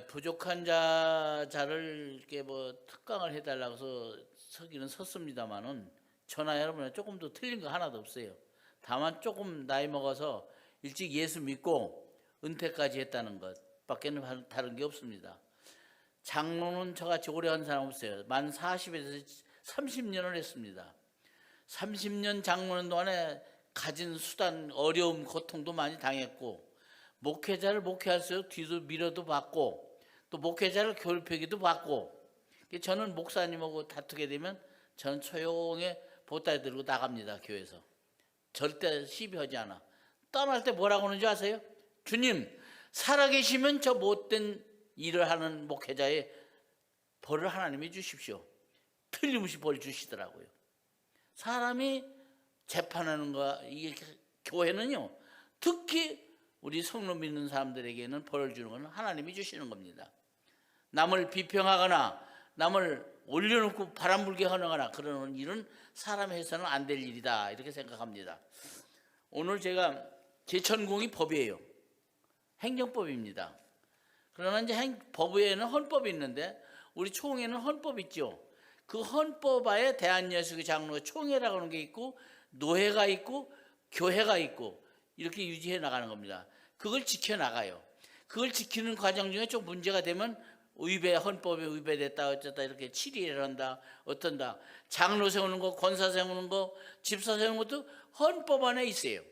부족한 자를 이렇게 뭐 특강을 해달라고 해서 서기는 섰습니다만은 저나 여러분은 조금 더 틀린 거 하나도 없어요. 다만 조금 나이 먹어서 일찍 예수 믿고 은퇴까지 했다는 것밖에는 다른 게 없습니다. 장로는 저같이 오래 한 사람 없어요. 만 40에서 30년을 했습니다. 30년 장로는 동안에 가진 수단, 어려움, 고통도 많이 당했고, 목회자를 목회할수록 뒤도 밀어도 받고, 또 목회자를 괴롭히기도 받고, 저는 목사님하고 다투게 되면 저는 조용히 보따리 들고 나갑니다. 교회에서 절대 시비하지 않아. 떠날 때 뭐라고 하는지 아세요? 주님, 살아계시면 저 못된 일을 하는 목회자의 벌을 하나님이 주십시오. 틀림없이 벌 주시더라고요. 사람이 재판하는 거, 이게 교회는요, 특히 우리 성로 믿는 사람들에게는 벌을 주는 건 하나님이 주시는 겁니다. 남을 비평하거나 남을 올려놓고 바람 불게 하거나 그러는 일은 사람이 해서는 안 될 일이다, 이렇게 생각합니다. 오늘 제가 제 전공이 법이에요. 행정법입니다. 그러나 이제 법에는 헌법이 있는데 우리 총회는 헌법이 있죠. 그 헌법하에 대한예수교 장로 총회라고 하는 게 있고, 노회가 있고, 교회가 있고, 이렇게 유지해 나가는 겁니다. 그걸 지켜나가요. 그걸 지키는 과정 중에 좀 문제가 되면 헌법에 위배됐다 어쨌다 이렇게 질의를 한다, 어떤다. 장로 세우는 거, 권사 세우는 거, 집사 세우는 것도 헌법 안에 있어요.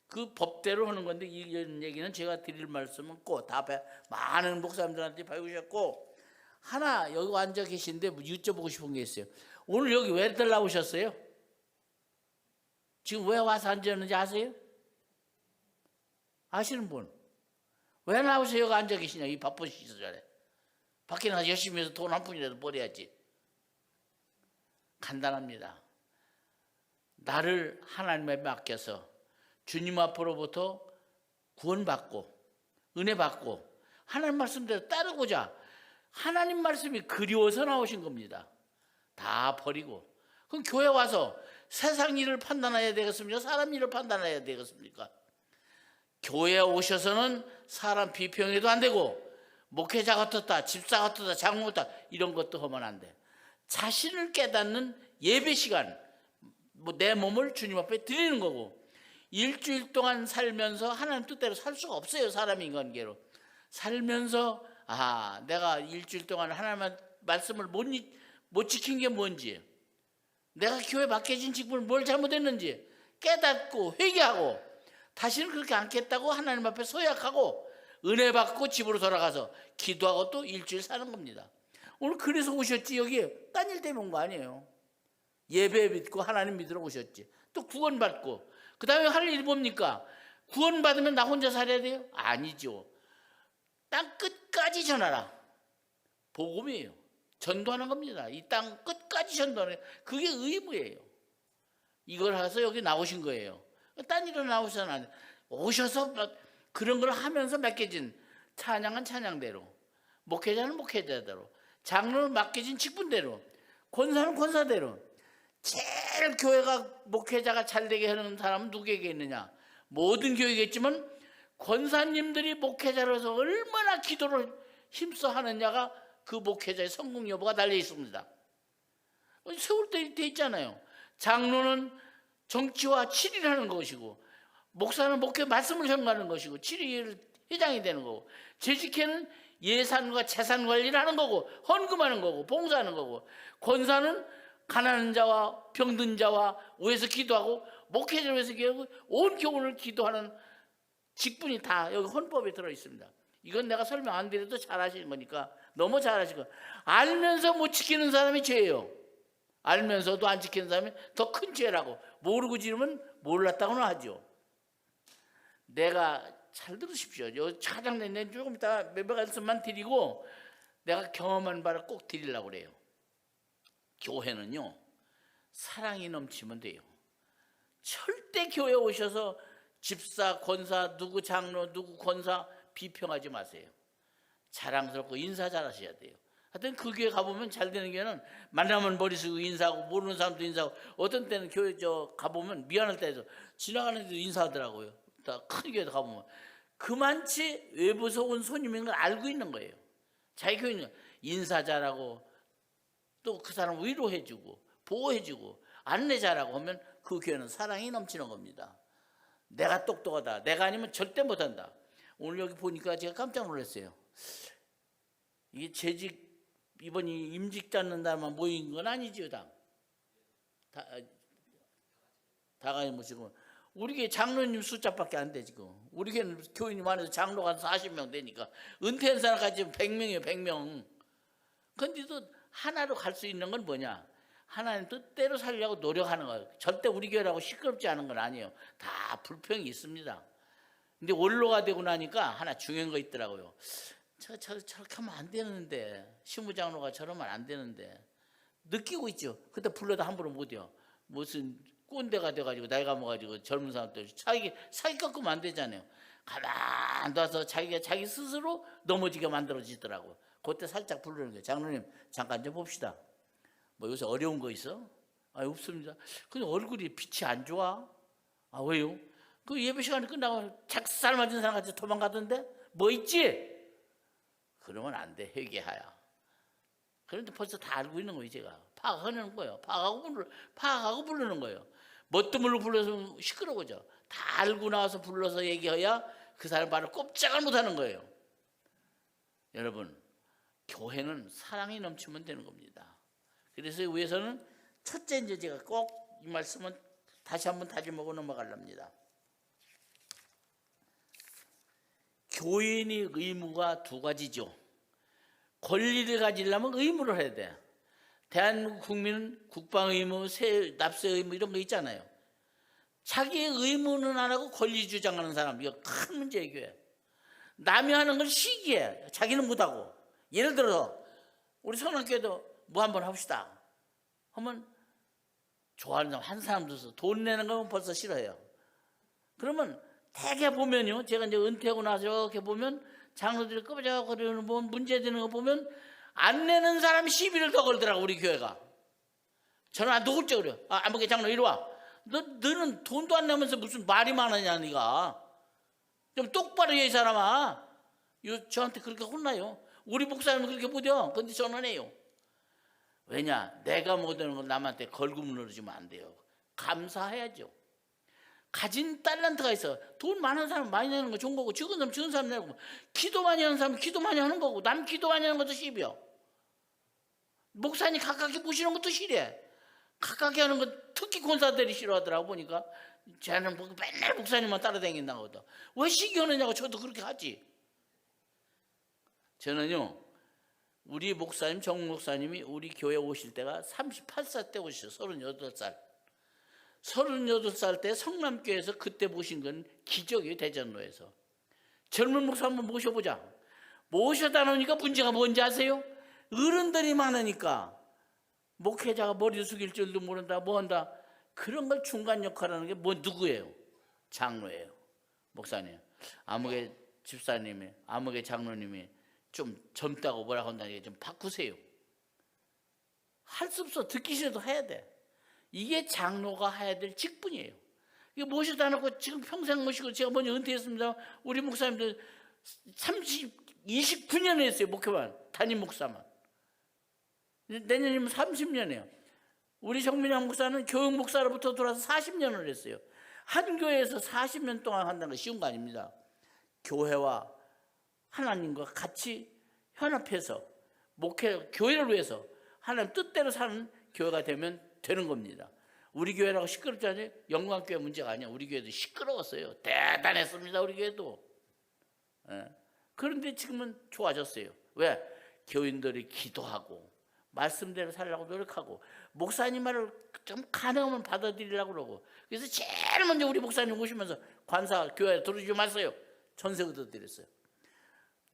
그 법대로 하는 건데, 이런 얘기는 제가 드릴 말씀은 꼭 다 많은 목사님들한테 배우셨고, 하나 여기 앉아 계신데 여쭤보고 싶은 게 있어요. 오늘 여기 왜들 나오셨어요? 지금 왜 와서 앉았는지 아세요? 아시는 분? 왜 나오세요? 여기 앉아 계시냐? 이 바쁜 시절에 밖에 나가서 열심히 해서 돈 한 푼이라도 벌어야지. 간단합니다. 나를 하나님에 맡겨서 주님 앞으로부터 구원받고 은혜 받고 하나님 말씀대로 따르고자, 하나님 말씀이 그리워서 나오신 겁니다. 다 버리고. 그럼 교회 와서 세상 일을 판단해야 되겠습니까? 사람 일을 판단해야 되겠습니까? 교회에 오셔서는 사람 비평해도 안 되고, 목회자 같았다, 집사 같았다, 장로 같다, 이런 것도 하면 안 돼. 자신을 깨닫는 예배 시간, 내 몸을 주님 앞에 드리는 거고, 일주일 동안 살면서 하나님 뜻대로 살 수가 없어요. 사람 인간계로 살면서 내가 일주일 동안 하나님 말씀을 못 지킨 게 뭔지, 내가 교회 맡겨진 직분을 뭘 잘못했는지 깨닫고 회개하고, 다시는 그렇게 않겠다고 하나님 앞에 서약하고 은혜 받고 집으로 돌아가서 기도하고 또 일주일 사는 겁니다. 오늘 그래서 오셨지. 여기 딴 일 때문에 온 거 아니에요. 예배 믿고 하나님 믿으러 오셨지. 또 구원받고, 그 다음에 할 일이 뭡니까? 구원받으면 나 혼자 살아야 돼요? 아니죠. 땅 끝까지 전하라. 복음이에요. 전도하는 겁니다. 이 땅 끝까지 전도하는, 그게 의무예요. 이걸 해서 여기 나오신 거예요. 딴 일은 나오셔서 안 돼. 오셔서 그런 걸 하면서 맡겨진, 찬양은 찬양대로, 목회자는 목회자대로, 장로는 맡겨진 직분대로, 권사는 권사대로. 제일 교회가 목회자가 잘 되게 하는 사람은 누구에게 있느냐? 모든 교회겠지만 권사님들이 목회자로서 얼마나 기도를 힘써 하느냐가 그 목회자의 성공 여부가 달려 있습니다. 세울 때 있잖아요. 장로는 정치와 치리를 하는 것이고, 목사는 목회 말씀을 전가하는 것이고, 치리 회장이 되는 거고, 재직회는 예산과 재산 관리를 하는 거고, 헌금하는 거고, 봉사하는 거고, 권사는 가난한 자와 병든 자와 위해서 기도하고, 목회자를 위해서 기도하고, 온 교훈을 기도하는 직분이 다 여기 헌법에 들어 있습니다. 이건 내가 설명 안 드려도 잘 아시는 거니까, 너무 잘 아시고, 알면서 못 지키는 사람이 죄예요. 알면서도 안 지키는 사람이 더 큰 죄라고. 모르고 지르면 몰랐다고는 하죠. 내가 잘 들으십시오. 요 차장님, 내 조금 이따 몇 말씀만 드리고 내가 경험한 바를 꼭 드리려고 그래요. 교회는요, 사랑이 넘치면 돼요. 절대 교회 오셔서 집사, 권사, 누구 장로, 누구 권사 비평하지 마세요. 자랑스럽고 인사 잘하셔야 돼요. 하여튼 그 교회 가보면, 잘 되는 교회는 만나면 머리 숙이고 인사하고, 모르는 사람도 인사하고, 어떤 때는 교회 가보면 미안할 때에서 지나가는 데도 인사하더라고요. 큰 교회 가보면 그만치 외부에서 온 손님인 걸 알고 있는 거예요. 자기 교인 인사 잘하고 또 그 사람 위로해주고 보호해주고 안내 잘하고 하면 그 교회는 사랑이 넘치는 겁니다. 내가 똑똑하다, 내가 아니면 절대 못한다. 오늘 여기 보니까 제가 깜짝 놀랐어요. 이게 재직 이번이 임직 잡는 날만 모인 건 아니지요. 다 같이 모시고 우리 교회 장로님 숫자밖에 안 돼. 지금 우리 교회는 교인이 많아서 장로가 한 40명 되니까 은퇴한 사람까지 100명이에요. 100명. 근데 또 하나로 갈 수 있는 건 뭐냐, 하나님 뜻대로 살려고 노력하는 거예요. 절대 우리 교회라고 시끄럽지 않은 건 아니에요. 다 불평이 있습니다. 근데 원로가 되고 나니까 하나 중요한 거 있더라고요. 저렇게 하면 안 되는데, 시무장로가 저러면 안 되는데 느끼고 있죠. 그때 불러도 함부로 못해요. 무슨 꼰대가 돼가지고 나이가 먹어가지고 젊은 사람들 자기 꺾으면 안 되잖아요. 가만 둬서 자기가 자기 스스로 넘어지게 만들어지더라고요. 그때 살짝 부르는 거예요. 장로님 잠깐 좀 봅시다. 뭐 요새 어려운 거 있어? 아, 없습니다. 근데 얼굴이 빛이 안 좋아. 아, 왜요? 그 예배 시간이 끝나고 작살 맞은 사람 같이 도망가던데 뭐 있지? 그러면 안 돼. 회개하야. 그런데 벌써 다 알고 있는 거예요. 제가 파악하는 거예요. 파악하고 부르는 거예요. 뭣도 모르고 불러서 시끄러워져. 다 알고 나와서 불러서 얘기해야 그 사람 바로 꼼짝을 못하는 거예요. 여러분, 교회는 사랑이 넘치면 되는 겁니다. 그래서 위해서는 첫째, 이제 제가 꼭 이 말씀은 다시 한번 다짐하고 넘어가렵니다. 교인의 의무가 두 가지죠. 권리를 가지려면 의무를 해야 돼. 대한민국 국민은 국방 의무, 납세 의무 이런 거 있잖아요. 자기의 의무는 안 하고 권리 주장하는 사람, 이거 큰 문제예요. 교회. 남이 하는 걸 시기해. 자기는 못하고. 예를 들어서 우리 성남교회도 뭐 한번 합시다 하면 좋아하는 사람 한 사람도 없어. 돈 내는 거면 벌써 싫어해요. 그러면 대개 보면요, 제가 이제 은퇴하고 나서 이렇게 보면 장로들이 끄적거리는 뭐 문제되는 거 보면 안 내는 사람이 시비를 더 걸더라고. 우리 교회가. 저는 안 도굴죠. 그래요. 안보게 장로 이리 와. 너는 돈도 안 내면서 무슨 말이 많으냐 네가. 좀 똑바로 해 이 사람아. 저한테 그렇게 혼나요. 우리 목사님은 그렇게 못해요. 근데 저는 해요. 왜냐? 내가 못하는 건 남한테 걸금 누르지면 안 돼요. 감사해야죠. 가진 달란트가 있어. 돈 많은 사람 많이 내는 거 좋은 거고, 적은 사람 적은 사람 내고, 기도 많이 하는 사람 기도 많이 하는 거고, 남 기도 많이 하는 것도 시비요. 목사님 가깝게 보시는 것도 싫어. 가깝게 하는 건 특히 권사들이 싫어하더라고. 보니까 쟤는 맨날 목사님만 따라다닌다고 하거든. 왜 시기하느냐고. 저도 그렇게 하지. 저는요, 우리 목사님 정 목사님이 우리 교회 오실 때가 38살 때 오셨어요. 38살. 38살 때 성남교회에서 그때 보신 건 기적이에요. 대전로에서. 젊은 목사 한번 모셔보자. 모셔다 놓으니까 문제가 뭔지 아세요? 어른들이 많으니까 목회자가 머리 숙일 줄도 모른다, 뭐 한다. 그런 걸 중간 역할하는 게 뭐 누구예요? 장로예요. 목사님. 아무개 집사님이, 아무개 장로님이 좀 젊다고 뭐라고 한다니까 좀 바꾸세요. 할 수 없어. 듣기 싫어도 해야 돼. 이게 장로가 해야 될 직분이에요. 이거 모셔다 놓고 지금 평생 모시고, 제가 먼저 은퇴했습니다. 우리 목사님들 29년 했어요. 목회만, 담임 목사만. 내년이면 30년이에요. 우리 정민영 목사는 교육 목사로부터 들어와서 40년을 했어요. 한 교회에서 40년 동안 한다는 거 쉬운 거 아닙니다. 교회와 하나님과 같이 현합해서 교회를 위해서 하나님 뜻대로 사는 교회가 되면 되는 겁니다. 우리 교회라고 시끄럽지 않아요? 영광교회 문제가 아니야. 우리 교회도 시끄러웠어요. 대단했습니다. 우리 교회도. 그런데 지금은 좋아졌어요. 왜? 교인들이 기도하고 말씀대로 살려고 노력하고 목사님 말을 좀 가능하면 받아들이려고 그러고. 그래서 제일 먼저 우리 목사님 오시면서 관사 교회에 들어오지 마세요. 전세 얻어드렸어요.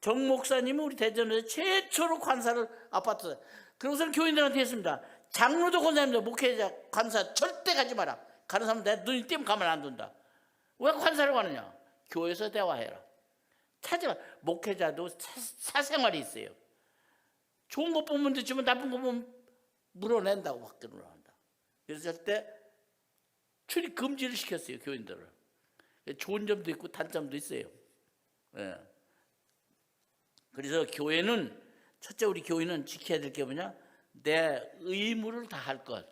정 목사님이 우리 대전에서 최초로 관사를 아파트에, 그러고서는 교인들한테 했습니다. 장로도 권사님도 목회자 관사 절대 가지 마라. 가는 사람 내 눈이 띄면 가만 안 둔다. 왜 관사를 가느냐? 교회에서 대화해라. 찾아가. 목회자도 사생활이 있어요. 좋은 거 보면 듣지만 나쁜 거 보면 물어낸다고 확대로 한다. 그래서 절대 출입 금지를 시켰어요. 교인들을. 좋은 점도 있고 단점도 있어요. 그래서 교회는 첫째, 우리 교인은 지켜야 될 게 뭐냐? 내 의무를 다할 것.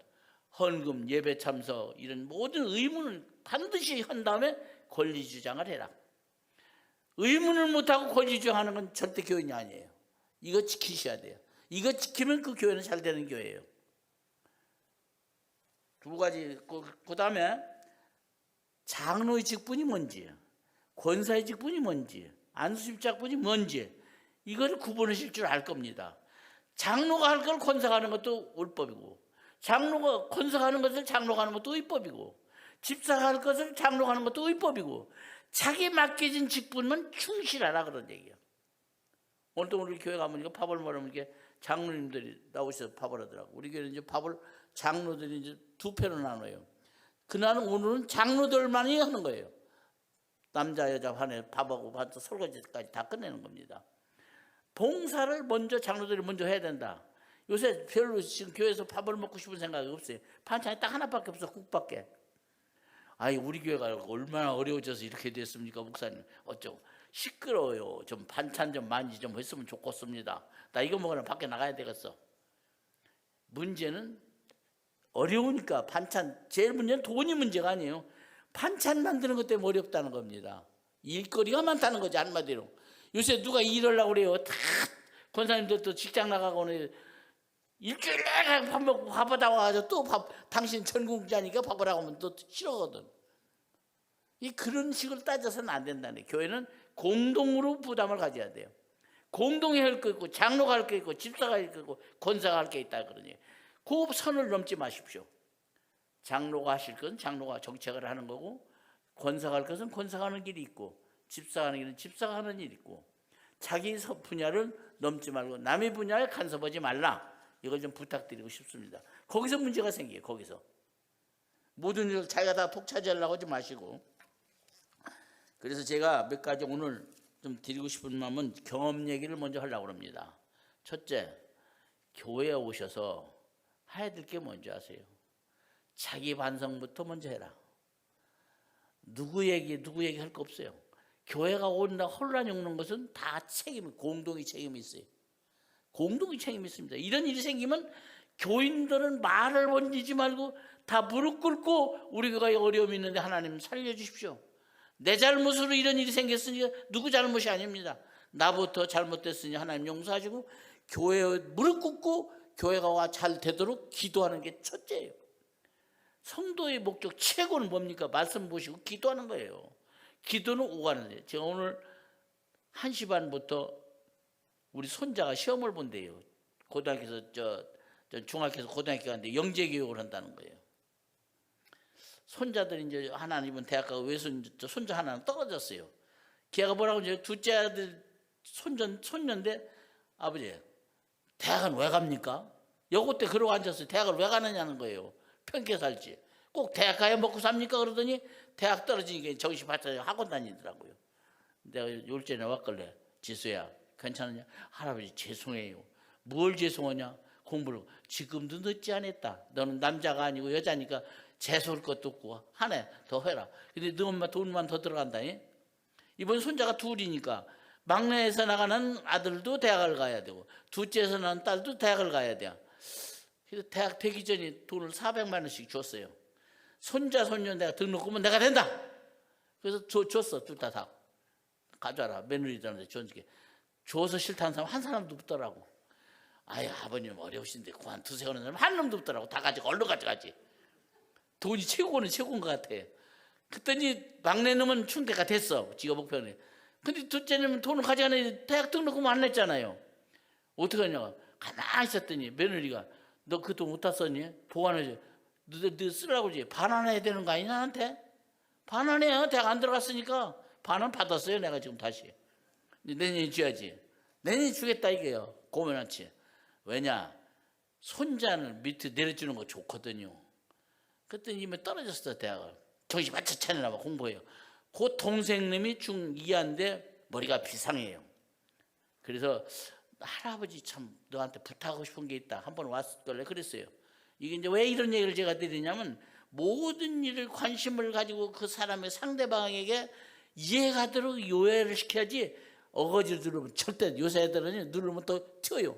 헌금, 예배 참석 이런 모든 의무는 반드시 한 다음에 권리 주장을 해라. 의무를 못하고 권리 주장하는 건 절대 교인이 아니에요. 이거 지키셔야 돼요. 이거 지키면 그 교회는 잘 되는 교회예요. 두 가지. 그 다음에 장로의 직분이 뭔지, 권사의 직분이 뭔지, 안수집작분이 뭔지 이걸 구분하실 줄 알 겁니다. 장로가 할 걸 권사가 하는 것도 율법이고, 장로가 권사가 하는 것을 장로가 하는 것도 율법이고, 집사가 할 것을 장로가 하는 것도 율법이고, 자기 맡겨진 직분만 충실하라 그런 얘기예요. 오늘도 우리 교회 가면 밥을 먹으면 이게 장로님들이 나오셔서 밥을 하더라고. 우리 교회는 이제 밥을 장로들이 이제 두 편을 나눠요. 그날은 오늘은 장로들만이 하는 거예요. 남자 여자 반에 밥하고 설거지까지 다 끝내는 겁니다. 봉사를 먼저 장로들이 먼저 해야 된다. 요새 별로 지금 교회에서 밥을 먹고 싶은 생각이 없어요. 반찬이 딱 하나밖에 없어, 국밖에. 아이, 우리 교회가 얼마나 어려워져서 이렇게 됐습니까, 목사님? 어쩌고 시끄러워요. 좀 반찬 좀 많이 좀 했으면 좋겠습니다. 나 이거 먹으러 밖에 나가야 되겠어. 문제는 어려우니까 반찬, 제일 문제는 돈이 문제가 아니에요. 반찬 만드는 것 때문에 어렵다는 겁니다. 일거리가 많다는 거지, 한마디로. 요새 누가 일하려고 그래요? 다 권사님들도 직장 나가고 오늘 일주일에 밥 먹고 밥하다 와가지고 또 당신 전공자니까 밥을 하고 하면 또 싫어하거든. 그런 식으로 따져서는 안 된다네. 교회는 공동으로 부담을 가져야 돼요. 공동이 할 거 있고, 장로가 할 게 있고, 집사가 할 게 있고, 권사가 할 게 있다 그러니 그 선을 넘지 마십시오. 장로가 하실 건 장로가 정책을 하는 거고, 권사가 할 것은 권사가 하는 길이 있고, 집사가 하는 길은 집사가 하는 일이 있고, 자기 분야를 넘지 말고 남의 분야에 간섭하지 말라. 이걸 좀 부탁드리고 싶습니다. 거기서 문제가 생겨요. 거기서 모든 일을 자기가 다 독차지하려고 하지 마시고. 그래서 제가 몇 가지 오늘 좀 드리고 싶은 마음은 경험 얘기를 먼저 하려고 합니다. 첫째, 교회에 오셔서 해야 될 게 뭔지 아세요? 자기 반성부터 먼저 해라. 누구 얘기 할 거 없어요. 교회가 온다 혼란이 오는 것은 다 공동의 책임이 있어요. 공동의 책임이 있습니다. 이런 일이 생기면 교인들은 말을 번지지 말고 다 무릎 꿇고 우리 교회에 어려움이 있는데 하나님 살려주십시오. 내 잘못으로 이런 일이 생겼으니 누구 잘못이 아닙니다. 나부터 잘못됐으니 하나님 용서하시고 교회에 무릎 꿇고 교회가 잘 되도록 기도하는 게 첫째예요. 성도의 목적 최고는 뭡니까? 말씀 보시고 기도하는 거예요. 기도는 오가는 거예요. 제가 오늘 1시 반부터 우리 손자가 시험을 본대요. 고등학교에서 중학교에서 고등학교 가는데 영재 교육을 한다는 거예요. 손자들이 이제 하나님은 대학 가고 외손 손자 하나는 떨어졌어요. 걔가 뭐라고 이제 둘째 아들 손녀인데 아버지 대학은 왜 갑니까? 여고 때 그러고 앉았어요. 대학을 왜 가느냐는 거예요. 편케 살지. 꼭 대학 가야 먹고 삽니까? 그러더니 대학 떨어지니까 정신 바짝 학원 다니더라고요. 내가 요일전에 왔길래 지수야 괜찮으냐? 할아버지 죄송해요. 뭘 죄송하냐? 공부를 지금도 늦지 않았다. 너는 남자가 아니고 여자니까 재수할 것도 없고 하네 더 해라. 근데 너 엄마 돈만 더 들어간다니? 이번 손자가 둘이니까 막내에서 나가는 아들도 대학을 가야 되고 둘째에서 나는 딸도 대학을 가야 돼. 그래서 대학 되기 전에 돈을 400만 원씩 줬어요. 손자 손녀 내가 등록하면 내가 된다. 그래서 줬어. 둘 다 가져와라. 며느리들한테 줬는데 줘서 싫다는 사람 한 사람도 없더라고. 아유 아버님 어려우신데 그 한 두세 오는 사람 한 놈도 없더라고. 다 가지고 얼른 가져가지. 돈이 최고는 최고인 것 같아. 그랬더니 막내 놈은 충대가 됐어. 지가 목표는. 근데 둘째 놈은 돈을 가져가는데 대학 등록하면 안 냈잖아요. 어떻게 하냐. 가만히 있었더니 며느리가 너 그 돈 어디다 썼니? 보관해줘. 너 쓰라고 그러지. 반환해야 되는 거 아니냐 나한테? 반환해요. 대학 안 들어갔으니까. 반환 받았어요. 내가 지금 다시. 내년에 줘야지. 내년에 주겠다 이게요. 고민하지. 왜냐? 손자를 밑에 내려주는 거 좋거든요. 그랬더니 이미 떨어졌어 대학을. 정신 바짝 차리나 봐 공부해요. 그 동생님이 중2인데 머리가 비상해요. 그래서 할아버지 참 너한테 부탁하고 싶은 게 있다. 한번 왔을걸래 그랬어요. 이게 이제 왜 이런 얘기를 제가 드리냐면 모든 일을 관심을 가지고 그 사람의 상대방에게 이해가도록 요해를 시켜야지 어거지를 누르면 절대 요새 애들은 누르면 또 튀어요.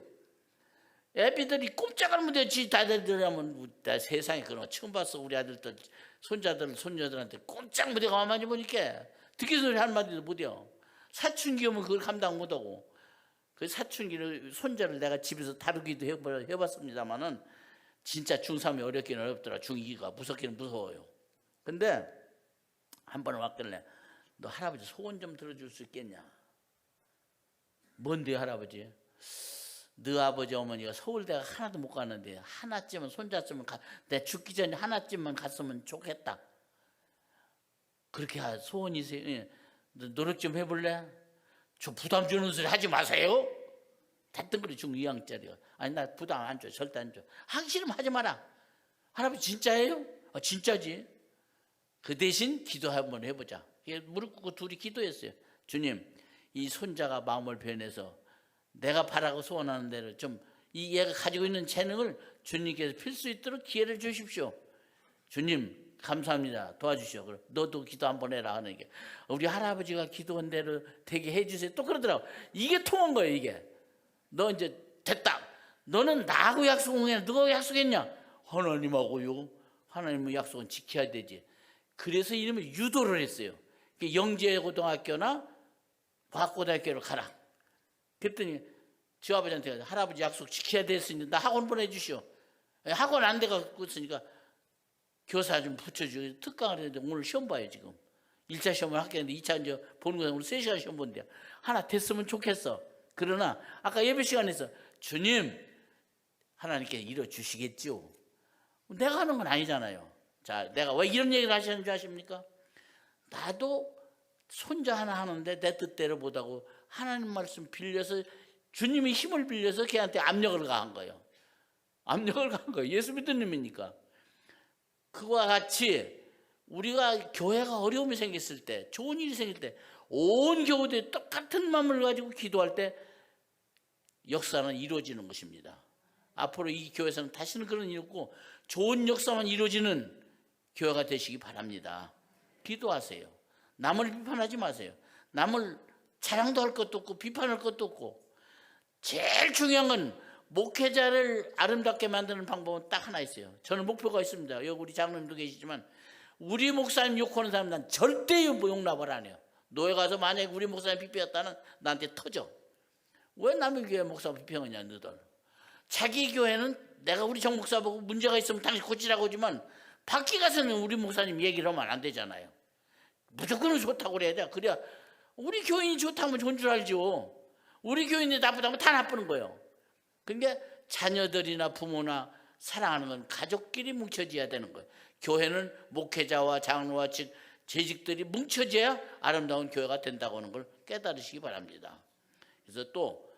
애비들이 꼼짝을 못해 지 다들이라면 세상에 그런 거 처음 봤어. 우리 아들들 손자들 손녀들한테 꼼짝 못해 가만히 보니까 듣기 소리 한마디도 못해요. 사춘기 오면 그걸 감당 못하고 그 사춘기를 손자를 내가 집에서 다루기도 해봤습니다만은 진짜 중3이 어렵기는 어렵더라. 중2가 무섭기는 무서워요. 근데 한 번 왔길래 너 할아버지 소원 좀 들어줄 수 있겠냐? 뭔데 할아버지? 너 아버지 어머니가 서울대 하나도 못 갔는데 하나쯤은 손자쯤은 내 죽기 전에 하나쯤만 갔으면 좋겠다. 그렇게 소원이세요? 예. 너 노력 좀 해볼래? 저 부담 주는 소리 하지 마세요. 대뜸 중2학년짜리가 아니 나 부담 안 줘. 절대 안 줘. 하기 싫으면 하지 마라. 할아버지 진짜예요? 진짜지. 그 대신 기도 한번 해보자. 무릎 꿇고 둘이 기도했어요. 주님, 이 손자가 마음을 변해서 내가 바라고 소원하는 대로 좀 이 얘가 가지고 있는 재능을 주님께서 필 수 있도록 기회를 주십시오. 주님 감사합니다. 도와주시오. 그럼 너도 기도 한번 해라 하는 게 우리 할아버지가 기도한 대로 되게 해주세요. 또 그러더라고. 이게 통한 거예요. 이게 너 이제 됐다. 너는 나하고 약속했냐? 누가 약속했냐? 하나님하고요. 하나님의 약속은 지켜야 되지. 그래서 이름을 유도를 했어요. 영재고등학교나 과학고등학교로 가라. 그랬더니 저 아버지한테 할아버지 약속 지켜야 됐으니 나 학원 보내주시오. 학원 안 돼가고 있으니까 교사 좀 붙여주고 특강을 했는데 오늘 시험 봐요 지금. 1차 시험을 합격했는데 2차 이제 보는 거는 오늘 3시간 시험 보는데 하나 됐으면 좋겠어. 그러나 아까 예배 시간에서 주님 하나님께 이뤄주시겠죠. 내가 하는 건 아니잖아요. 자, 내가 왜 이런 얘기를 하시는 줄 아십니까? 나도 손자 하나 하는데 내 뜻대로 못하고 하나님 말씀 빌려서 주님이 힘을 빌려서 걔한테 압력을 가한 거예요. 압력을 가한 거예요. 예수 믿는 놈이니까. 그와 같이 우리가 교회가 어려움이 생겼을 때, 좋은 일이 생길 때, 온 교우들이 똑같은 마음을 가지고 기도할 때 역사는 이루어지는 것입니다. 앞으로 이 교회에서는 다시는 그런 일이 없고 좋은 역사만 이루어지는 교회가 되시기 바랍니다. 기도하세요. 남을 비판하지 마세요. 남을 자랑도 할 것도 없고 비판할 것도 없고 제일 중요한 건 목회자를 아름답게 만드는 방법은 딱 하나 있어요. 저는 목표가 있습니다. 여기 우리 장로님도 계시지만 우리 목사님 욕하는 사람 난 절대 용납을 안 해요. 노예 가서 만약에 우리 목사님 비평했다는 나한테 터져. 왜 남의 교회 목사 비평하냐 너들. 자기 교회는 내가 우리 정 목사 보고 문제가 있으면 당신 고치라고 하지만 밖에 가서는 우리 목사님 얘기를 하면 안 되잖아요. 무조건 좋다고 그래야 돼. 그래야 우리 교인이 좋다면 좋은 줄 알죠. 우리 교인이 나쁘다면 다 나쁘는 거예요. 그러니까 자녀들이나 부모나 사랑하는 건 가족끼리 뭉쳐져야 되는 거예요. 교회는 목회자와 장로와 재직들이 뭉쳐져야 아름다운 교회가 된다고 하는 걸 깨달으시기 바랍니다. 그래서 또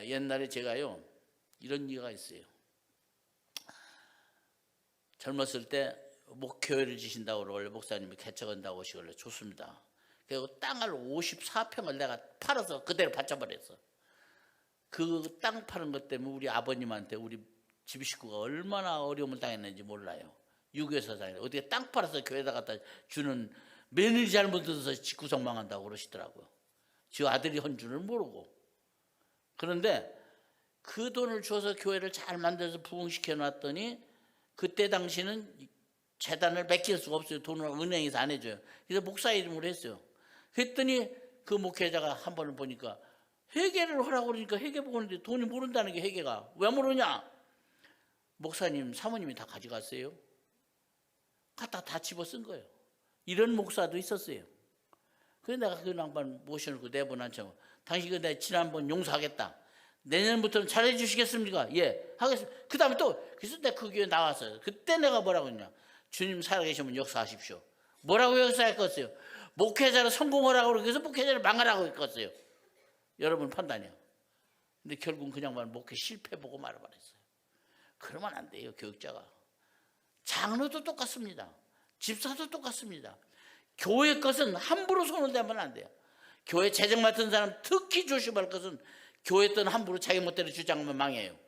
옛날에 제가요 이런 얘기가 있어요. 젊었을 때 목교회를 지신다고 원래 목사님이 개척한다고 하시길래 좋습니다. 그리고 땅을 54평을 내가 팔아서 그대로 받쳐버렸어. 그 땅 파는 것 때문에 우리 아버님한테 우리 집 식구가 얼마나 어려움을 당했는지 몰라요. 유교에서 다니는데 어떻게 땅 팔아서 교회에다 갖다 주는 며느리 잘못해서 집구석 망한다고 그러시더라고요. 지 아들이 헌 줄을 모르고. 그런데 그 돈을 줘서 교회를 잘 만들어서 부흥시켜 놨더니 그때 당시는 재단을 맡길 수가 없어요. 돈을 은행에서 안 해줘요. 그래서 목사 이름으로 했어요. 그랬더니 그 목회자가 한 번을 보니까 회계를 하라고 그러니까 회계 보는데 돈이 모른다는 게 회계가. 왜 모르냐? 목사님 사모님이 다 가져갔어요. 갖다 다 집어 쓴 거예요. 이런 목사도 있었어요. 그래서 내가 그 양반 모셔놓고 내보낸 척 당신 그 내가 지난번 용서하겠다. 내년부터는 잘해 주시겠습니까? 예, 하겠습니다. 그 다음에 또 그래서 내가 그 교회 나왔어요. 그때 내가 뭐라고 했냐? 주님 살아계시면 역사하십시오. 뭐라고 역사했겠어요? 목회자로 성공하라고 그래서 목회자를 망하라고 했겠어요. 여러분 판단이요. 근데 결국은 그냥 목회 실패 보고 말아버렸어요. 그러면 안 돼요. 교육자가. 장로도 똑같습니다. 집사도 똑같습니다. 교회 것은 함부로 손을 대면 안 돼요. 교회 재정 맡은 사람 특히 조심할 것은 교회 돈 함부로 자기 멋대로 주장하면 망해요.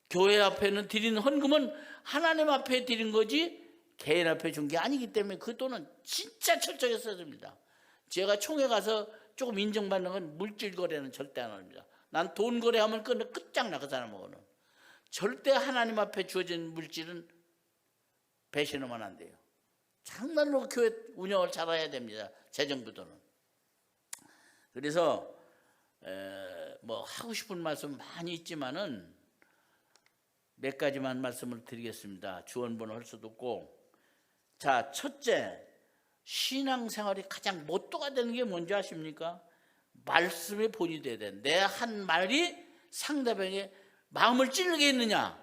교회 앞에는 드리는 헌금은 하나님 앞에 드린 거지 개인 앞에 준 게 아니기 때문에 그 돈은 진짜 철저히 써야 됩니다. 제가 총회 가서 조금 인정받는 건 물질 거래는 절대 안 합니다. 난 돈 거래하면 끝장나 그 사람하고는. 절대 하나님 앞에 주어진 물질은 배신하면 안 돼요. 정말로 교회 운영을 잘해야 됩니다. 재정부도는. 그래서 뭐 하고 싶은 말씀 많이 있지만은 몇 가지만 말씀을 드리겠습니다. 주원본을 할 수도 없고. 자, 첫째, 신앙생활이 가장 모토가 되는 게 뭔지 아십니까? 말씀의 본이 돼야 돼. 내 한 말이 상대방의 마음을 찌르게 했느냐,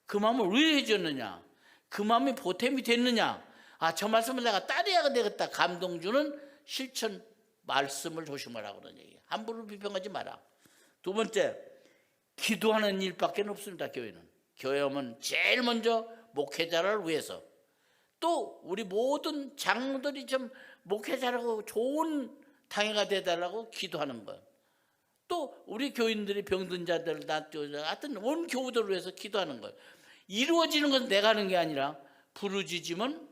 그 마음을 왜 해줬느냐, 그 마음이 보탬이 됐느냐. 아, 저 말씀을 내가 따라야 되겠다. 감동 주는 실천 말씀을 조심하라고 그런 얘기예요. 함부로 비평하지 마라. 두 번째, 기도하는 일밖에 없습니다. 교회는. 교회 오면 제일 먼저 목회자를 위해서, 또 우리 모든 장로들이 좀 목회자라고 좋은 당회가 되달라고 기도하는 거예요. 또 우리 교인들이 병든 자들, 하여튼 온 교우들을 위해서 기도하는 거예요. 이루어지는 건 내가 하는 게 아니라 부르짖으면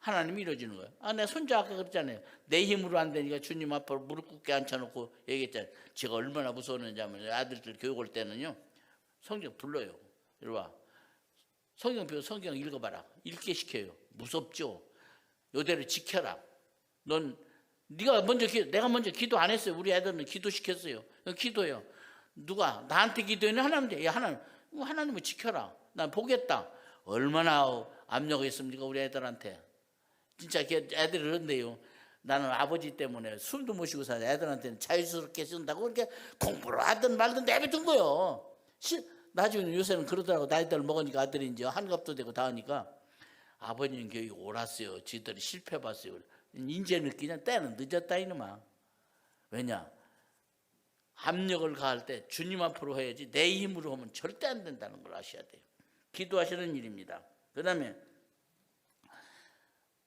하나님이 이루어지는 거예요. 아, 내 손자 아까 그랬잖아요. 내 힘으로 안 되니까 주님 앞으로 무릎 꿇게 앉혀놓고 얘기했잖아요. 제가 얼마나 무서웠는지 하면 아들들 교육 올 때는요, 성경 불러요. 이리 와. 성경 배워, 성경 읽어봐라. 읽게 시켜요. 무섭죠? 요대로 지켜라. 네가 먼저 내가 먼저 기도 안 했어요. 우리 애들은 기도 시켰어요. 기도해요. 누가 나한테 기도했냐? 하나님한테. 야, 하나님을 지켜라. 난 보겠다. 얼마나 압력이 있습니까? 우리 애들한테. 진짜 애들이 그런데요. 나는 아버지 때문에 술도 모시고 사는 애들한테는 자유스럽게 쓴다고 그렇게 공부를 하든 말든 내버둔 거예요. 나중에 요새는 그러더라고. 나이들 먹으니까 아들이 이제 한갑도 되고 다 하니까 아버님 교육 옳았어요. 지들이 실패해봤어요. 인제 느끼냐? 때는 늦었다 이놈아. 왜냐? 압력을 가할 때 주님 앞으로 해야지 내 힘으로 하면 절대 안 된다는 걸 아셔야 돼요. 기도하시는 일입니다. 그 다음에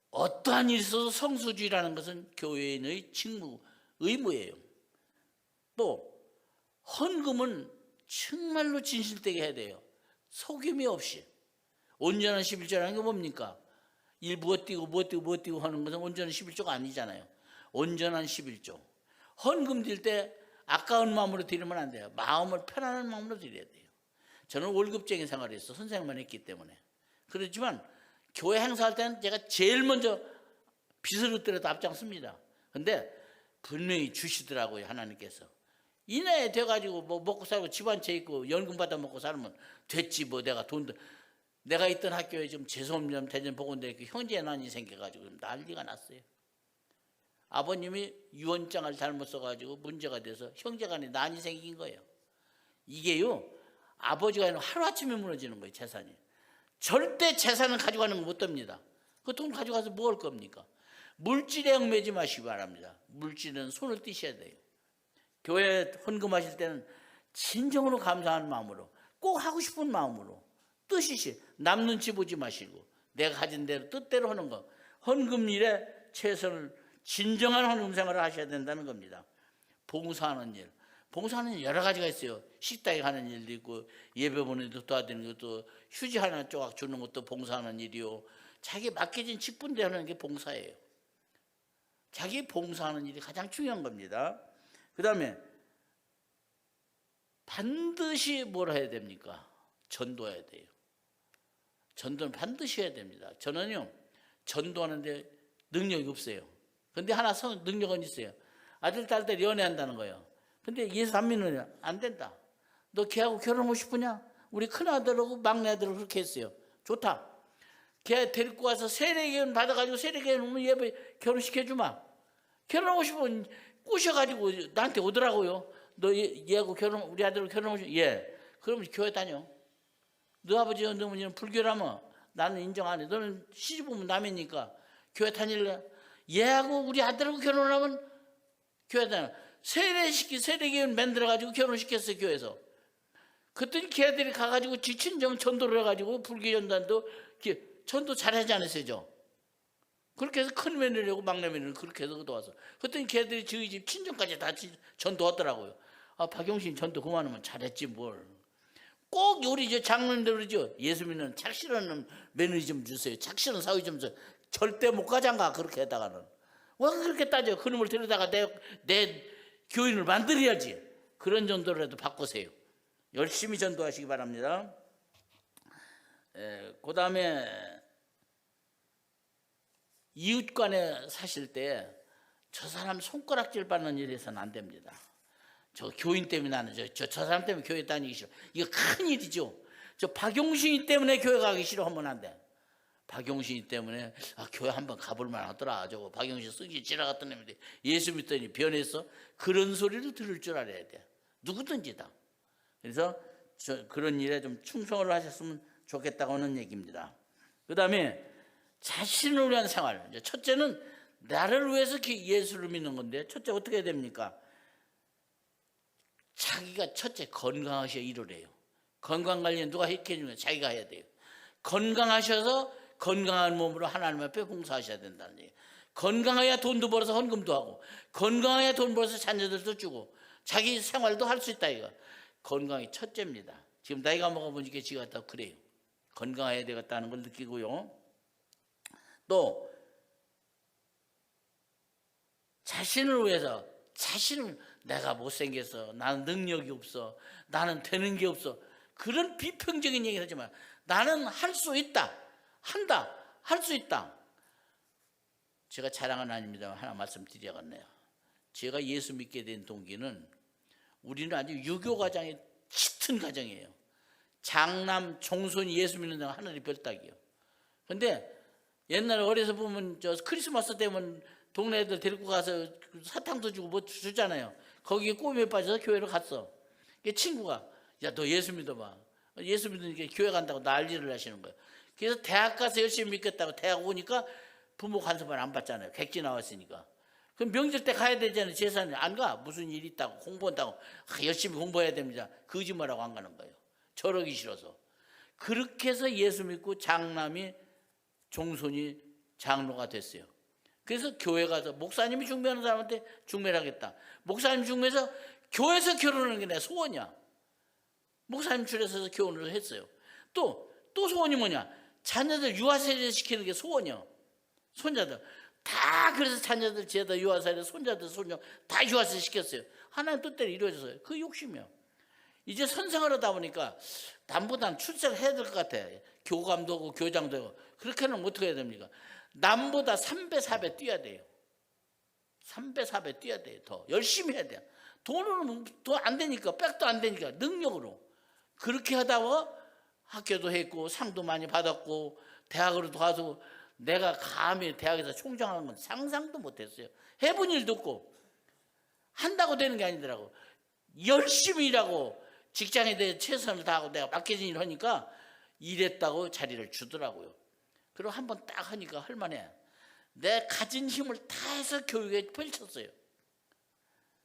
어떠한 일이 있어도 성수주의라는 것은 교회인의 직무, 의무예요. 또 헌금은 정말로 진실되게 해야 돼요. 속임이 없이. 온전한 11조라는 게 뭡니까? 무엇 띄고 하는 것은 온전한 11조가 아니잖아요. 온전한 11조. 헌금 드릴 때 아까운 마음으로 드리면 안 돼요. 마음을 편안한 마음으로 드려야 돼요. 저는 월급쟁이 생활을 했어. 선생님만 했기 때문에. 그렇지만 교회 행사할 때는 제가 제일 먼저 빚을 얻더라도 앞장섭니다. 근데 분명히 주시더라고요. 하나님께서. 이내 돼가지고 뭐 먹고 살고 집 한 채 있고 연금 받아 먹고 살면 됐지 뭐. 내가 있던 학교에 좀 재수없는 대전 보건대 형제난이 생겨가지고 난리가 났어요. 아버님이 유언장을 잘못 써가지고 문제가 돼서 형제간에 난이 생긴 거예요. 이게요, 아버지가 아니라 하루아침에 무너지는 거예요. 재산이. 절대 재산을 가져가는 건 못 됩니다. 그 돈 가져가서 뭐 할 겁니까? 물질에 얽매지 마시기 바랍니다. 물질은 손을 떼셔야 돼요. 교회 헌금하실 때는 진정으로 감사하는 마음으로, 꼭 하고 싶은 마음으로, 뜻이시, 남 눈치 보지 마시고 내가 가진 대로 뜻대로 하는 거. 헌금일에 최선을, 진정한 헌금 생활을 하셔야 된다는 겁니다. 봉사하는 일. 봉사하는 일 여러 가지가 있어요. 식당에 가는 일도 있고, 예배 보는 일도 도와드리는 것도, 휴지 하나 조각 주는 것도 봉사하는 일이요. 자기 맡겨진 직분대 하는 게 봉사예요. 자기 봉사하는 일이 가장 중요한 겁니다. 그 다음에 반드시 뭘 해야 됩니까? 전도해야 돼요. 전도는 반드시 해야 됩니다. 저는요, 전도하는데 능력이 없어요. 근데 하나 능력은 있어요. 아들, 딸들 연애한다는 거예요. 근데 예수 안 믿느냐? 안 된다. 너 걔하고 결혼하고 싶으냐? 우리 큰아들하고 막내아들하고 그렇게 했어요. 좋다. 걔 데리고 와서 세례교훈 받아가지고 세례교훈 오면 예배 결혼시켜주마. 결혼하고 싶으면 꼬셔가지고 나한테 오더라고요. 너 얘하고 우리 아들하고 결혼하고 싶어? 예. 그러면 교회 다녀. 너 아버지, 너 어머니는 불교라며? 나는 인정 안 해. 너는 시집 오면 남이니까 교회 다닐래? 얘하고 우리 아들하고 결혼하면 교회 다녀. 세례교훈 만들어가지고 결혼시켰어요, 교회에서. 그랬더니 걔들이 가가지고 지친정 전도를 해가지고 불교 전단도 전도 잘하지 않았어요. 그렇게 해서 큰 며느리하고 막내 며느리를 그렇게 해서 도와서. 그랬더니 걔들이 저희 집 친정까지 다 전도하더라고요. 아, 박용신 전도 그만하면 잘했지 뭘. 꼭 우리 장로님들 그러죠. 예수 믿는 착실한 며느리 좀 주세요. 착실한 사위 좀 주세요. 절대 못 가장가 그렇게 했다가는. 왜 그렇게 따져? 그놈을 데려다가 내 교인을 만들어야지. 그런 전도라도 바꾸세요. 열심히 전도하시기 바랍니다. 그 다음에 이웃 간에 사실 때 저 사람 손가락질 받는 일이 있어서는 안 됩니다. 저 교인 때문에 나는 저 사람 때문에 교회 다니기 싫어. 이거 큰 일이죠. 저 박용신이 때문에 교회 가기 싫어 하면 안 돼. 박용신이 때문에 교회 한번 가볼 만하더라. 저거 박용신 쓰기 지나갔던 놈인데 예수 믿더니 변했어. 그런 소리를 들을 줄 알아야 돼. 누구든지 다. 그래서 그런 일에 좀 충성을 하셨으면 좋겠다고 하는 얘기입니다. 그 다음에 자신을 위한 생활. 첫째는 나를 위해서 예수를 믿는 건데, 첫째 어떻게 해야 됩니까? 자기가 첫째 건강하셔야 이루래요. 건강관리는 누가 해주는 거예요? 자기가 해야 돼요. 건강하셔서 건강한 몸으로 하나님 앞에 봉사하셔야 된다는 얘기예요. 건강해야 돈도 벌어서 헌금도 하고, 건강해야 돈 벌어서 자녀들도 주고, 자기 생활도 할 수 있다 이거. 건강이 첫째입니다. 지금 나이가 먹어보니까 지가 다 그래요. 건강해야 되겠다는 걸 느끼고요. 또 자신을 위해서, 내가 못생겨서, 나는 능력이 없어, 나는 되는 게 없어, 그런 비평적인 얘기를 하지만 나는 할 수 있다, 한다, 할 수 있다. 제가 자랑은 아닙니다만 하나 말씀드려야겠네요. 제가 예수 믿게 된 동기는, 우리는 아주 유교 가정이 짙은 가정이에요. 장남 종손이 예수 믿는 데가 하늘이 별따기요. 근데 옛날에 어려서 보면 저 크리스마스 때면 동네 애들 데리고 가서 사탕도 주고 뭐 주잖아요. 거기에 꼬미에 빠져서 교회를 갔어. 친구가 야 너 예수 믿어봐. 예수 믿으니까 교회 간다고 난리를 하시는 거예요. 그래서 대학 가서 열심히 믿겠다고 대학 오니까 부모 간섭을 안 받잖아요. 객지 나왔으니까. 그럼 명절 때 가야 되잖아요. 제사는 안 가. 무슨 일 있다고 공부한다고 열심히 공부해야 됩니다. 거짓말하고 안 가는 거예요. 저러기 싫어서. 그렇게 해서 예수 믿고 장남이 종손이 장로가 됐어요. 그래서 교회 가서 목사님이 중매하는 사람한테 중매를 하겠다. 목사님 중매해서 교회에서 결혼하는 게 내 소원이야. 목사님 줄에서 결혼을 했어요. 또 소원이 뭐냐? 자녀들 유아세례 시키는 게 소원이야. 손자들 다. 그래서 자녀들 죄다 유아세례, 손자들 손녀 다 유아세례 시켰어요. 하나님 뜻대로 이루어졌어요. 그 욕심이요. 이제 선생을 하다 보니까 남보다는 출세를 해야 될 것 같아. 교감도 하고 교장도 하고. 그렇게는 어떻게 해야 됩니까? 남보다 3배 4배 뛰어야 돼요. 3배 4배 뛰어야 돼요. 더 열심히 해야 돼요. 돈으로는 더 안 되니까, 백도 안 되니까 능력으로. 그렇게 하다가 학교도 했고 상도 많이 받았고 대학으로도 가서, 내가 감히 대학에서 총장하는 건 상상도 못했어요. 해본 일도 없고. 한다고 되는 게 아니더라고. 열심히 일하고 직장에 대해 최선을 다하고 내가 맡겨진 일을 하니까 일했다고 자리를 주더라고요. 그리고 한번 딱 하니까 할만해. 내 가진 힘을 다해서 교육에 펼쳤어요.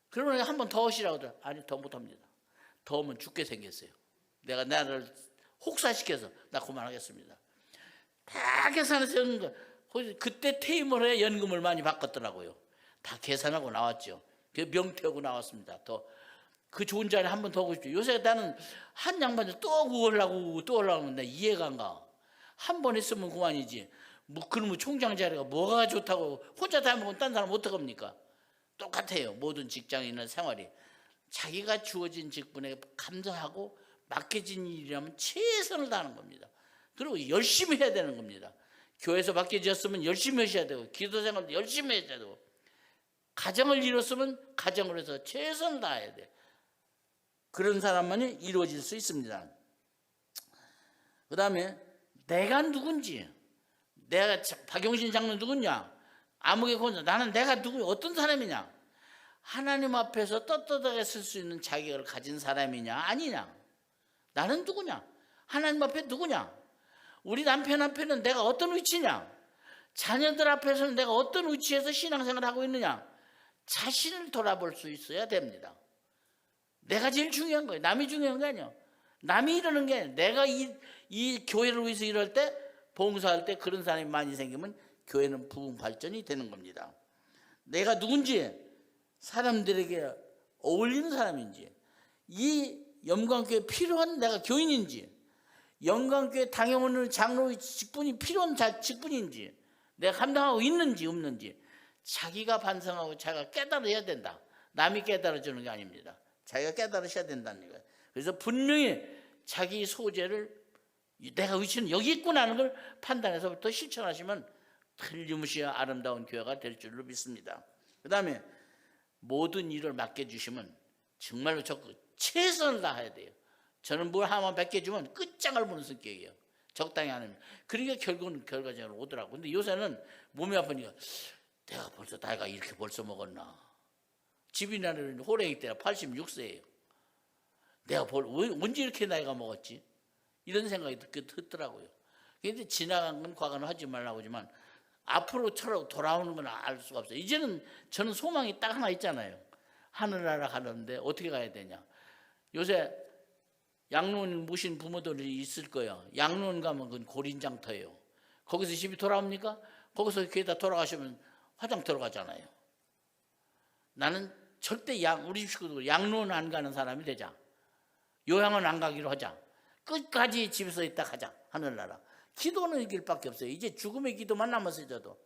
그러면 한 번 더 하시라고 하더라고요. 아니 더 못합니다. 더 하면 죽게 생겼어요. 내가 나를 혹사시켜서 나 그만하겠습니다. 다 계산해서 연금, 그때 퇴임을 해 연금을 많이 바꿨더라고요. 다 계산하고 나왔죠. 명퇴하고 나왔습니다. 더 그 좋은 자리에 한 번 더 오고 싶죠. 요새 나는 한 양반이 또 오려고 하는데 이해가 안 가. 한 번 했으면 그만이지. 뭐 그러면 총장 자리가 뭐가 좋다고 혼자 다 먹으면 딴 사람 어떡합니까? 똑같아요. 모든 직장인의 생활이. 자기가 주어진 직분에 감사하고 맡겨진 일이라면 최선을 다하는 겁니다. 그리고 열심히 해야 되는 겁니다. 교회에서 맡겨졌으면 열심히 하셔야 되고, 기도생활도 열심히 해야 되고, 가정을 이뤘으면 가정을 해서 최선을 다해야 돼. 그런 사람만이 이루어질 수 있습니다. 그 다음에 내가 누군지, 내가 박용신 장로 누구냐, 아무개콘자, 나는 내가 어떤 사람이냐, 하나님 앞에서 떳떳하게 쓸 수 있는 자격을 가진 사람이냐 아니냐, 나는 누구냐, 하나님 앞에 누구냐, 우리 남편 앞에는 내가 어떤 위치냐, 자녀들 앞에서는 내가 어떤 위치에서 신앙생활을 하고 있느냐, 자신을 돌아볼 수 있어야 됩니다. 내가 제일 중요한 거예요. 남이 중요한 게 아니에요. 남이 이러는 게 아니에요. 내가 이 교회를 위해서 일할 때, 봉사할 때 그런 사람이 많이 생기면 교회는 부흥 발전이 되는 겁니다. 내가 누군지, 사람들에게 어울리는 사람인지, 이 영광교회에 필요한 내가 교인인지, 영광교회 당회오늘 장로의 직분이 필요한 직분인지, 내가 감당하고 있는지 없는지, 자기가 반성하고 자기가 깨달아야 된다. 남이 깨달아주는 게 아닙니다. 자기가 깨달으셔야 된다는 거예요. 그래서 분명히 자기 소재를 내가 위치는 여기 있구나 하는 걸 판단해서부터 실천하시면 틀림없이 아름다운 교회가 될 줄로 믿습니다. 그 다음에 모든 일을 맡겨주시면 정말로 적극 최선을 다해야 돼요. 저는 뭘 하나만 맡겨주면 끝장을 보는 성격이에요. 적당히 안 하면. 그러니까 결국은 결과적으로 오더라고. 근데 요새는 몸이 아프니까 내가 벌써 나이가 이렇게 벌써 먹었나. 집이나는 호랭이 때가 86세예요. 내가 언제 이렇게 나이가 먹었지? 이런 생각이 듣더라고요. 그런데 지나간 건 과거는 하지 말라고 하지만 앞으로 돌아오는 건 알 수가 없어요. 이제는 저는 소망이 딱 하나 있잖아요. 하늘나라 가는데 어떻게 가야 되냐. 요새 양로원 모신 부모들이 있을 거예요. 양로원 가면 그건 고린장터예요. 거기서 집이 돌아옵니까? 거기서 교회다 돌아가시면 화장터로 가잖아요. 나는 절대 우리 식구들 양로원 안 가는 사람이 되자. 요양원 안 가기로 하자. 끝까지 집에서 있다 가자. 하늘나라. 기도는 이 길밖에 없어요. 이제 죽음의 기도만 남았어요. 저도.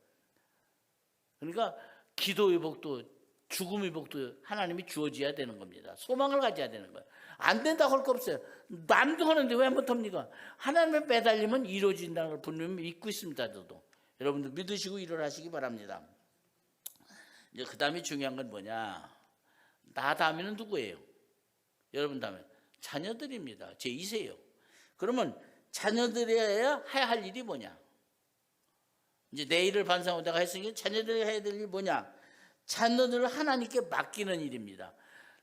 그러니까 기도의 복도 죽음의 복도 하나님이 주어져야 되는 겁니다. 소망을 가져야 되는 거예요. 안 된다고 할 거 없어요. 남도 하는데 왜 못합니까? 하나님에 매달리면 이루어진다는 걸 분명히 믿고 있습니다. 저도. 여러분들 믿으시고 일어나시기 바랍니다. 이제 그 다음에 중요한 건 뭐냐? 나 다음에는 누구예요? 여러분 다음에 자녀들입니다. 제 2세요. 그러면 자녀들이어야 해야 할 일이 뭐냐? 이제 내일을 반성하고 내가 했으니까 자녀들이 해야 될 일이 뭐냐? 자녀들을 하나님께 맡기는 일입니다.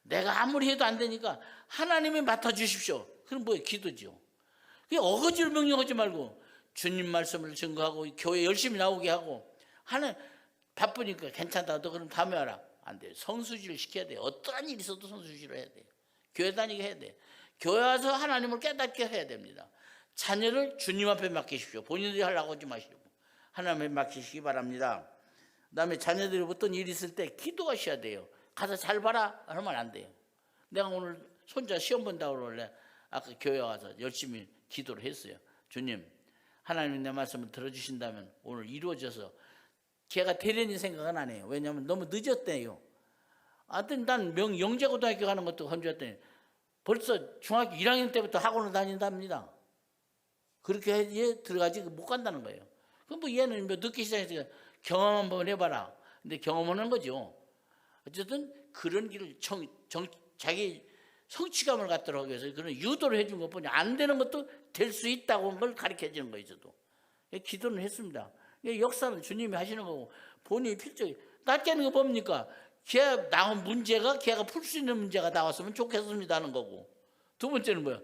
내가 아무리 해도 안 되니까 하나님이 맡아주십시오. 그럼 뭐예요? 기도죠. 그냥 어거지로 명령하지 말고 주님 말씀을 증거하고 교회 열심히 나오게 하고 하나님 바쁘니까 괜찮다. 너 그럼 다음에 와라. 안 돼요. 성수지를 시켜야 돼요. 어떠한 일이 있어도 성수지를 해야 돼요. 교회 다니게 해야 돼요. 교회 와서 하나님을 깨닫게 해야 됩니다. 자녀를 주님 앞에 맡기십시오. 본인들이 하려고 하지 마시고 하나님에 맡기시기 바랍니다. 그 다음에 자녀들이 어떤 일이 있을 때 기도하셔야 돼요. 가서 잘 봐라 하면 안 돼요. 내가 오늘 손자 시험 본다고 그러길래 아까 교회 와서 열심히 기도를 했어요. 주님, 하나님 내 말씀을 들어주신다면 오늘 이루어져서 걔가 되려니 생각은 안 해요. 왜냐하면 너무 늦었대요. 하여튼 난 영재고등학교 가는 것도 건조했더니 벌써 중학교 1학년 때부터 학원을 다닌답니다. 그렇게 해야지 들어가지 못 간다는 거예요. 그럼 뭐 얘는 뭐 늦게 시작했으니까 경험 한번 해봐라. 근데 경험하는 거죠. 어쨌든 그런 길을 자기 성취감을 갖도록 하기 위해서 그런 유도를 해준 것뿐이 안 되는 것도 될 수 있다고 한 걸 가르쳐 주는 거예요. 저도 기도는 했습니다. 역사는 주님이 하시는 거고 본인이 필적이 낫게는 거 뭡니까? 걔 나온 문제가 걔가 풀 수 있는 문제가 나왔으면 좋겠습니다 하는 거고, 두 번째는 뭐야?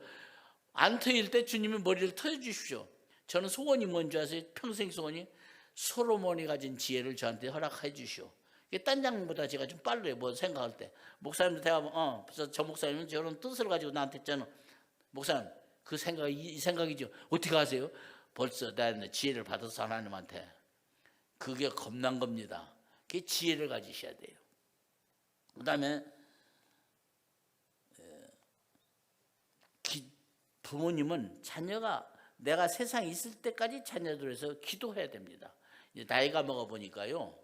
안 터일 때 주님이 머리를 터주십시오. 저는 소원이 뭔지 아세요? 평생 소원이 솔로몬이 가진 지혜를 저한테 허락해 주시오. 딴 장보다 제가 좀 빨라요. 뭐 생각할 때 목사님도 대화하면 그래서 저 목사님은 저런 뜻을 가지고 나한테 했잖아. 목사님 그 생각이 이 생각이죠. 어떻게 하세요? 벌써 내가 지혜를 받아서 하나님한테. 그게 겁난 겁니다. 그게 지혜를 가지셔야 돼요. 그 다음에 부모님은 자녀가 내가 세상에 있을 때까지 자녀들을 위해서 기도해야 됩니다. 이제 나이가 먹어보니까요,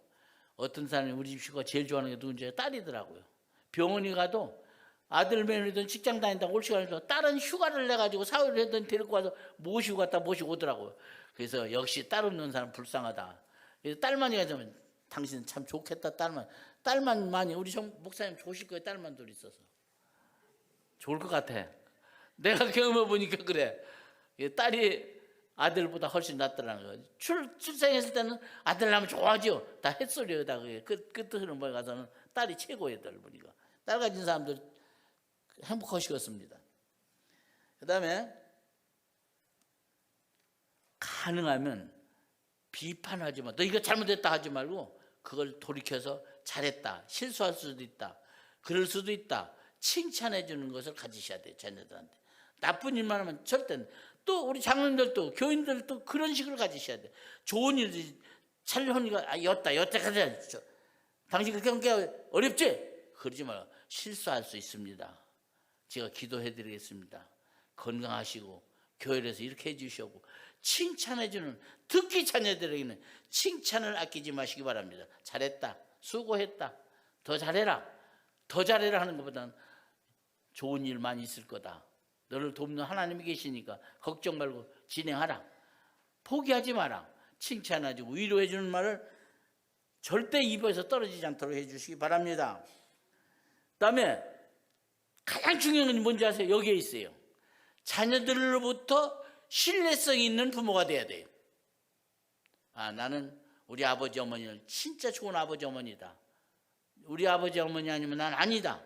어떤 사람이 우리 집 식구가 제일 좋아하는 게 누군지 딸이더라고요. 병원에 가도 아들 며느리든 직장 다닌다고 올 시간에도 딸은 휴가를 내가지고 사흘을 하든 데리고 와서 모시고 갔다 모시고 오더라고요. 그래서 역시 딸 없는 사람 불쌍하다. 그래서 딸만이 가자면 당신은 참 좋겠다. 딸만 많이 우리 목사님 좋으실 거예요. 딸만 둘 있어서 좋을 것 같아. 내가 경험해 보니까 그래. 딸이 아들보다 훨씬 낫더라는 거예요. 출생했을 때는 아들 낳으면 좋아하죠. 다 햇소리요. 다 그게 끝으로 뭐에 가서는 딸이 최고예요. 보니까 딸 가진 사람들 행복하시겠습니다. 그 다음에 가능하면 비판하지 마. 너 이거 잘못했다 하지 말고 그걸 돌이켜서 잘했다. 실수할 수도 있다. 그럴 수도 있다. 칭찬해 주는 것을 가지셔야 돼요. 자녀들한테. 나쁜 일만 하면 절대. 또 우리 장로님들도 교인들도 그런 식으로 가지셔야 돼요. 좋은 일이 촬영하니까 여태까지 당신 그렇게 하는 게 어렵지? 그러지 마요. 실수할 수 있습니다. 제가 기도해 드리겠습니다. 건강하시고 교회에서 이렇게 해주시고 칭찬해주는 특히 자녀들에게는 칭찬을 아끼지 마시기 바랍니다. 잘했다, 수고했다, 더 잘해라, 더 잘해라 하는 것보다는 좋은 일 많이 있을 거다. 너를 돕는 하나님이 계시니까 걱정 말고 진행하라. 포기하지 마라. 칭찬해주고 위로해주는 말을 절대 입에서 떨어지지 않도록 해주시기 바랍니다. 그다음에 가장 중요한 건 뭔지 아세요? 여기에 있어요. 자녀들로부터 신뢰성 있는 부모가 돼야 돼요. 나는 우리 아버지 어머니는 진짜 좋은 아버지 어머니다. 우리 아버지 어머니 아니면 난 아니다.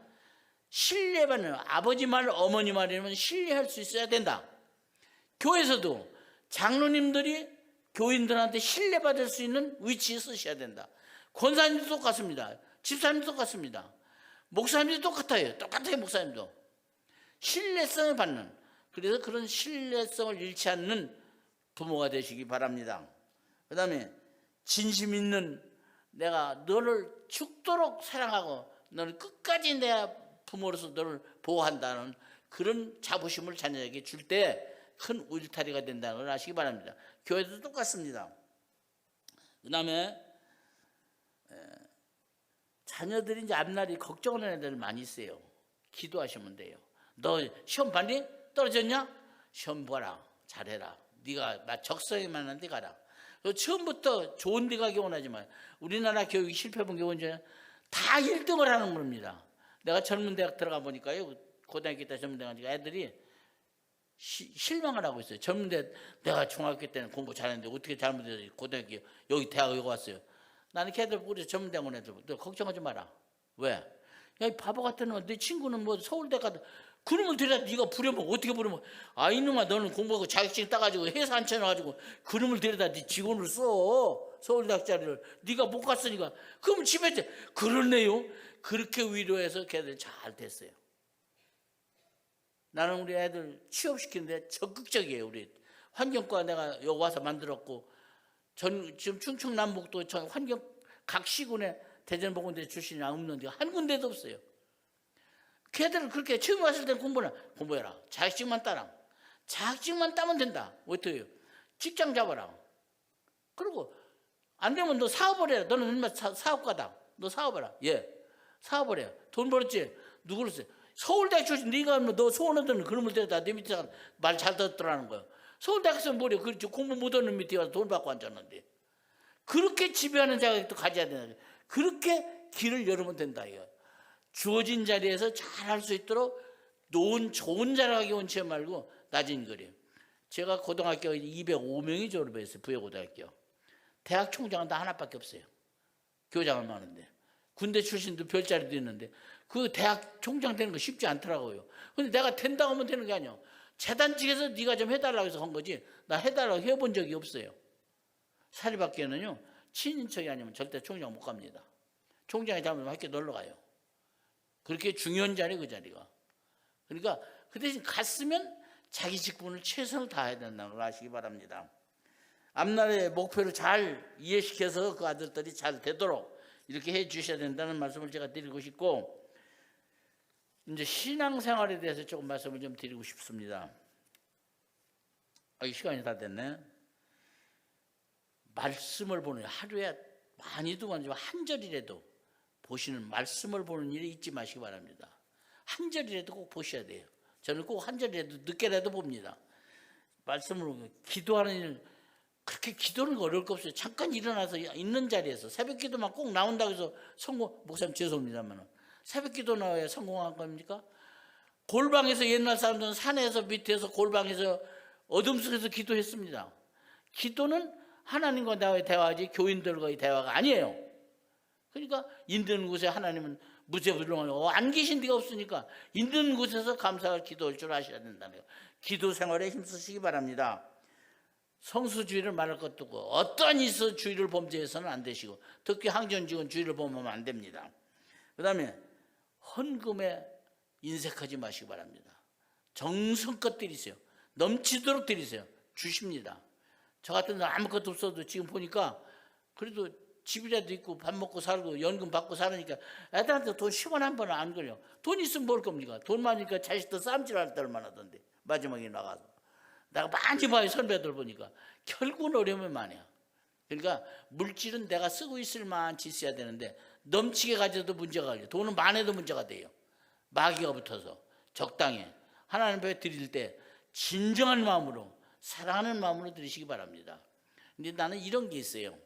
신뢰받는 아버지 말 어머니 말이면 신뢰할 수 있어야 된다. 교회에서도 장로님들이 교인들한테 신뢰받을 수 있는 위치에 서셔야 된다. 권사님도 똑같습니다. 집사님도 똑같습니다. 목사님도 똑같아요. 목사님도. 신뢰성을 받는, 그래서 그런 신뢰성을 잃지 않는 부모가 되시기 바랍니다. 그 다음에 진심 있는, 내가 너를 죽도록 사랑하고 너를 끝까지 내 부모로서 너를 보호한다는 그런 자부심을 자녀에게 줄 때 큰 울타리가 된다는 걸 아시기 바랍니다. 교회도 똑같습니다. 그 다음에 자녀들이 이제 앞날이 걱정하는 애들 많이 있어요. 기도하시면 돼요. 너 시험 봤니? 떨어졌냐? 시험 봐라. 잘해라. 네가 적성에 맞는 데 가라. 처음부터 좋은 데 가기 원하지만 우리나라 교육이 실패본 교원들은 다 1등을 하는 겁니다. 내가 젊은 대학 들어가 보니까요, 고등학교 때 젊은 대학 가니까 애들이 실망을 하고 있어요. 젊은 대 내가 중학교 때는 공부 잘했는데 어떻게 잘못해서 고등학교 여기 대학 여기 왔어요. 나는 걔들 우리 젊은 대학 온 애들 너 걱정하지 마라. 왜? 야, 이 바보 같은 놈, 네 친구는 뭐 서울대 가도 그놈을 데려다 네가 부려먹어. 어떻게 부려먹어? 이놈아, 너는 공부하고 자격증 따가지고 회사 앉혀놔가지고 그놈을 데려다 네 직원으로 써. 서울대학자리를 네가 못 갔으니까. 그러면 집에 그러네요. 그렇게 위로해서 걔들 잘 됐어요. 나는 우리 애들 취업시키는데 적극적이에요. 우리 환경과 내가 여기 와서 만들었고, 지금 충청남북도 환경 각 시군에 대전보건대 출신이 없는데 한 군데도 없어요. 걔들은 그렇게 처음 왔을 때 공부해라. 자격증만 따라. 자격증만 따면 된다. 어때요? 직장 잡아라. 그리고 안 되면 너 사업을 해라. 너는 얼마 사업가다. 너 사업해라. 예, 사업을 해. 돈 벌었지. 누구를 써? 서울대 출신 네가 너 소원하던 그놈을 데려다 내 밑에 말 잘 듣더라는 거야. 서울대 학생 뭐래? 그렇지. 공부 못하는 놈 밑에 와서 돈 받고 앉았는데. 그렇게 지배하는 자격도 가져야 되는, 그렇게 길을 열으면 된다 이거. 주어진 자리에서 잘 할 수 있도록 좋은 자라기 원치 말고 낮은 거래요. 제가 고등학교 205명이 졸업했어요. 부여고등학교. 대학 총장은 다 하나밖에 없어요. 교장은 많은데. 군대 출신도 별자리도 있는데 그 대학 총장 되는 거 쉽지 않더라고요. 근데 내가 된다고 하면 되는 게 아니야. 재단 측에서 네가 좀 해달라고 해서 한 거지 나 해달라고 해본 적이 없어요. 사립학교는요, 친인척이 아니면 절대 총장 못 갑니다. 총장이 잘못하면 학교 놀러 가요. 그렇게 중요한 자리, 그 자리가. 그러니까 그 대신 갔으면 자기 직분을 최선을 다해야 된다는 걸 아시기 바랍니다. 앞날의 목표를 잘 이해시켜서 그 아들들이 잘 되도록 이렇게 해 주셔야 된다는 말씀을 제가 드리고 싶고, 이제 신앙생활에 대해서 조금 말씀을 좀 드리고 싶습니다. 시간이 다 됐네. 말씀을 보는, 하루에 많이도 아니지만 한 절이라도 보시는, 말씀을 보는 일이 잊지 마시기 바랍니다. 한 절이라도 꼭 보셔야 돼요. 저는 꼭 한 절이라도 늦게라도 봅니다. 말씀으로 기도하는 일, 그렇게 기도는 어려울 거 없어요. 잠깐 일어나서 있는 자리에서 새벽 기도만 꼭 나온다고 해서 성공, 목사님 죄송합니다만 새벽 기도 나와야 성공한 겁니까? 골방에서, 옛날 사람들은 산에서 밑에서 골방에서 어둠 속에서 기도했습니다. 기도는 하나님과 나의 대화지 교인들과의 대화가 아니에요. 그러니까 있는 곳에 하나님은 무죄불능하고 안 계신 데가 없으니까 있는 곳에서 감사할 기도할 줄 아셔야 된다는 거예요. 기도 생활에 힘쓰시기 바랍니다. 성수주의를 말할 것도 없고 어떠한 이서 주의를 범죄해서는 안 되시고, 특히 항전직은 주의를 범하면 안 됩니다. 그 다음에 헌금에 인색하지 마시기 바랍니다. 정성껏 드리세요. 넘치도록 드리세요. 주십니다. 저 같은 데 아무것도 없어도 지금 보니까 그래도 집이라도 있고 밥 먹고 살고 연금 받고 살으니까 애들한테 돈 10원 한 번은 안 걸려. 돈 있으면 뭘 겁니까? 돈 많으니까 자식들 쌈질할 때 얼마나 하던데 마지막에 나가서. 내가 많이 봐요. 선배들 보니까 결국은 어려움이 많아요. 그러니까 물질은 내가 쓰고 있을 만치 써야 되는데 넘치게 가져도 문제가 걸려요. 돈은 많아도 문제가 돼요. 마귀가 붙어서 적당히 하나님 앞에 드릴 때 진정한 마음으로 사랑하는 마음으로 드리시기 바랍니다. 근데 나는 이런 게 있어요.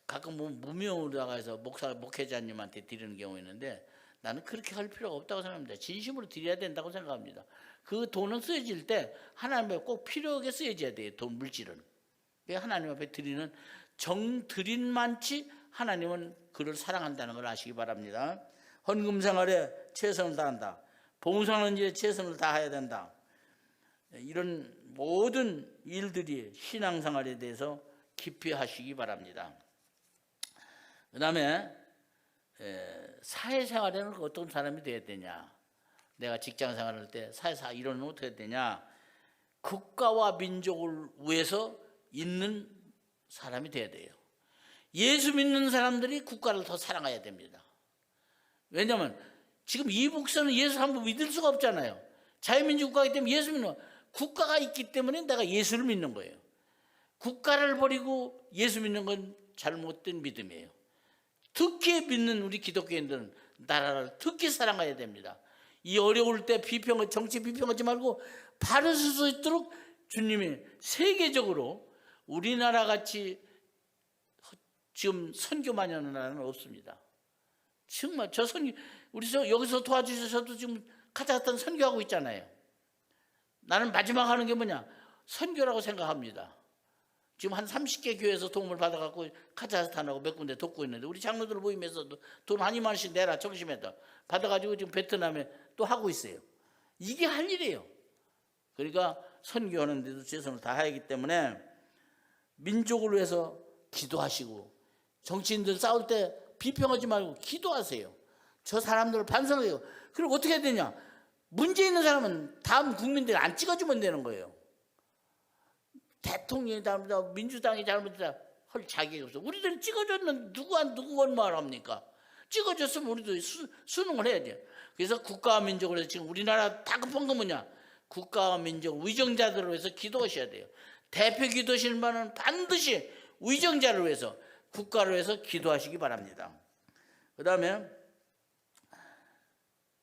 가끔 무명으로 나가서 목회자님한테 드리는 경우 있는데 나는 그렇게 할 필요가 없다고 생각합니다. 진심으로 드려야 된다고 생각합니다. 그 돈은 쓰여질 때 하나님 앞에 꼭 필요하게 쓰여져야 돼요. 돈 물질은. 하나님 앞에 드리는 드린 만치 하나님은 그를 사랑한다는 걸 아시기 바랍니다. 헌금 생활에 최선을 다한다. 봉사하는 일에 최선을 다해야 된다. 이런 모든 일들이 신앙생활에 대해서 깊이 하시기 바랍니다. 그 다음에 사회생활에는 어떤 사람이 되어야 되냐. 내가 직장생활을 할 때 사회생활 이론은 어떻게 해야 되냐. 국가와 민족을 위해서 있는 사람이 되어야 돼요. 예수 믿는 사람들이 국가를 더 사랑해야 됩니다. 왜냐하면 지금 이북선은 예수 한번 믿을 수가 없잖아요. 자유민주 국가이기 때문에 예수 믿는 국가가 있기 때문에 내가 예수를 믿는 거예요. 국가를 버리고 예수 믿는 건 잘못된 믿음이에요. 특히 믿는 우리 기독교인들은 나라를 특히 사랑해야 됩니다. 이 어려울 때 정치 비평하지 말고 바로 설 수 있도록 주님이 세계적으로 우리나라 같이 지금 선교만 하는 나라는 없습니다. 정말 우리 여기서 도와주셔서 지금 카자흐스탄 선교하고 있잖아요. 나는 마지막 하는 게 뭐냐? 선교라고 생각합니다. 지금 한 30개 교회에서 도움을 받아갖고 카자흐스탄하고 몇 군데 돕고 있는데 우리 장로들 모임에서도 돈 한 2만 원씩 내라 정심에다 받아가지고 지금 베트남에 또 하고 있어요. 이게 할 일이에요. 그러니까 선교하는 데도 최선을 다하기 때문에 민족을 위해서 기도하시고 정치인들 싸울 때 비평하지 말고 기도하세요. 저 사람들을 반성해요. 그리고 어떻게 해야 되냐? 문제 있는 사람은 다음 국민들이 안 찍어주면 되는 거예요. 대통령이 잘못하고 민주당이 잘못했다 할 자격이 없어. 우리들은 찍어줬는데 누구 말합니까? 찍어줬으면 우리도 수능을 해야 돼요. 그래서 국가와 민족을 위해서 지금 우리나라 다급한 거 뭐냐? 국가와 민족 위정자들을 위해서 기도하셔야 돼요. 대표 기도하시는 분은 반드시 위정자를 위해서 국가를 위해서 기도하시기 바랍니다. 그 다음에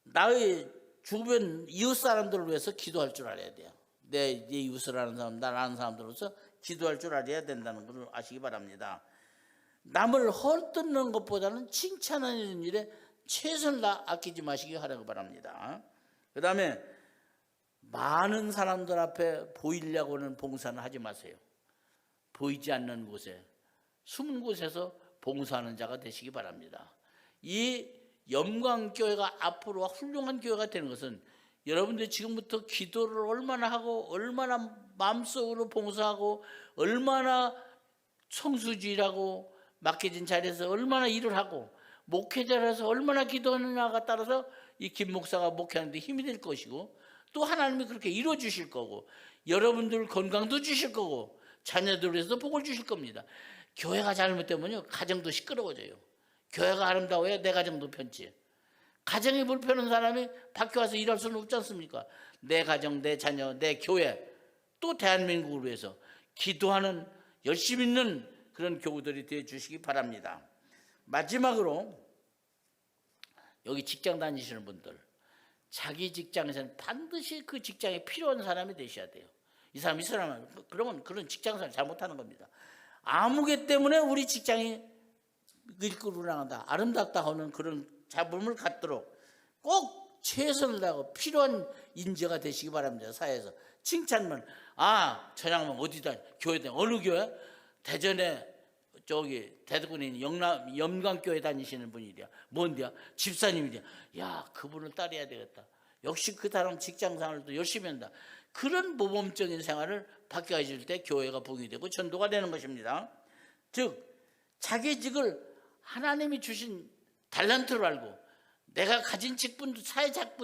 나의 주변 이웃 사람들을 위해서 기도할 줄 알아야 돼요. 내 이웃을 아는 사람, 나를 아는 사람들로서 기도할 줄 알아야 된다는 것을 아시기 바랍니다. 남을 헐뜯는 것보다는 칭찬하는 일에 최선을 다 아끼지 마시기 하라고 바랍니다. 그 다음에 많은 사람들 앞에 보이려고는 봉사는 하지 마세요. 보이지 않는 곳에 숨은 곳에서 봉사하는 자가 되시기 바랍니다. 이 영광교회가 앞으로 훌륭한 교회가 되는 것은 여러분들이 지금부터 기도를 얼마나 하고 얼마나 마음속으로 봉사하고 얼마나 성수주의라고 맡겨진 자리에서 얼마나 일을 하고 목회자라서 얼마나 기도하느냐가 따라서 이 김 목사가 목회하는데 힘이 될 것이고 또 하나님이 그렇게 이루어 주실 거고 여러분들 건강도 주실 거고 자녀들을 위해서도 복을 주실 겁니다. 교회가 잘못되면요 가정도 시끄러워져요. 교회가 아름다워야 내 가정도 편치. 가정이 불편한 사람이 밖에 와서 일할 수는 없지 않습니까? 내 가정, 내 자녀, 내 교회 또 대한민국을 위해서 기도하는 열심히 있는 그런 교우들이 되어 주시기 바랍니다. 마지막으로 여기 직장 다니시는 분들 자기 직장에서는 반드시 그 직장에 필요한 사람이 되셔야 돼요. 이 사람 그러면 그런 직장생활 잘못하는 겁니다. 아무개 때문에 우리 직장이 이끌고 나간다 아름답다 하는 그런 잡음을 갖도록 꼭 최선을 다하고 필요한 인재가 되시기 바랍니다. 사회에서 칭찬만 저 양반 어디다 교회 다니 어느 교회? 대전에 저기 대덕군인 영광교회 다니시는 분이랴. 뭔데야? 집사님이랴. 야 그분을 따라야 되겠다. 역시 그 사람 직장생활도 열심히 한다. 그런 모범적인 생활을 바뀌어질 때 교회가 복이 되고 전도가 되는 것입니다. 즉 자기 직을 하나님이 주신 달란트를 알고 내가 가진 직분도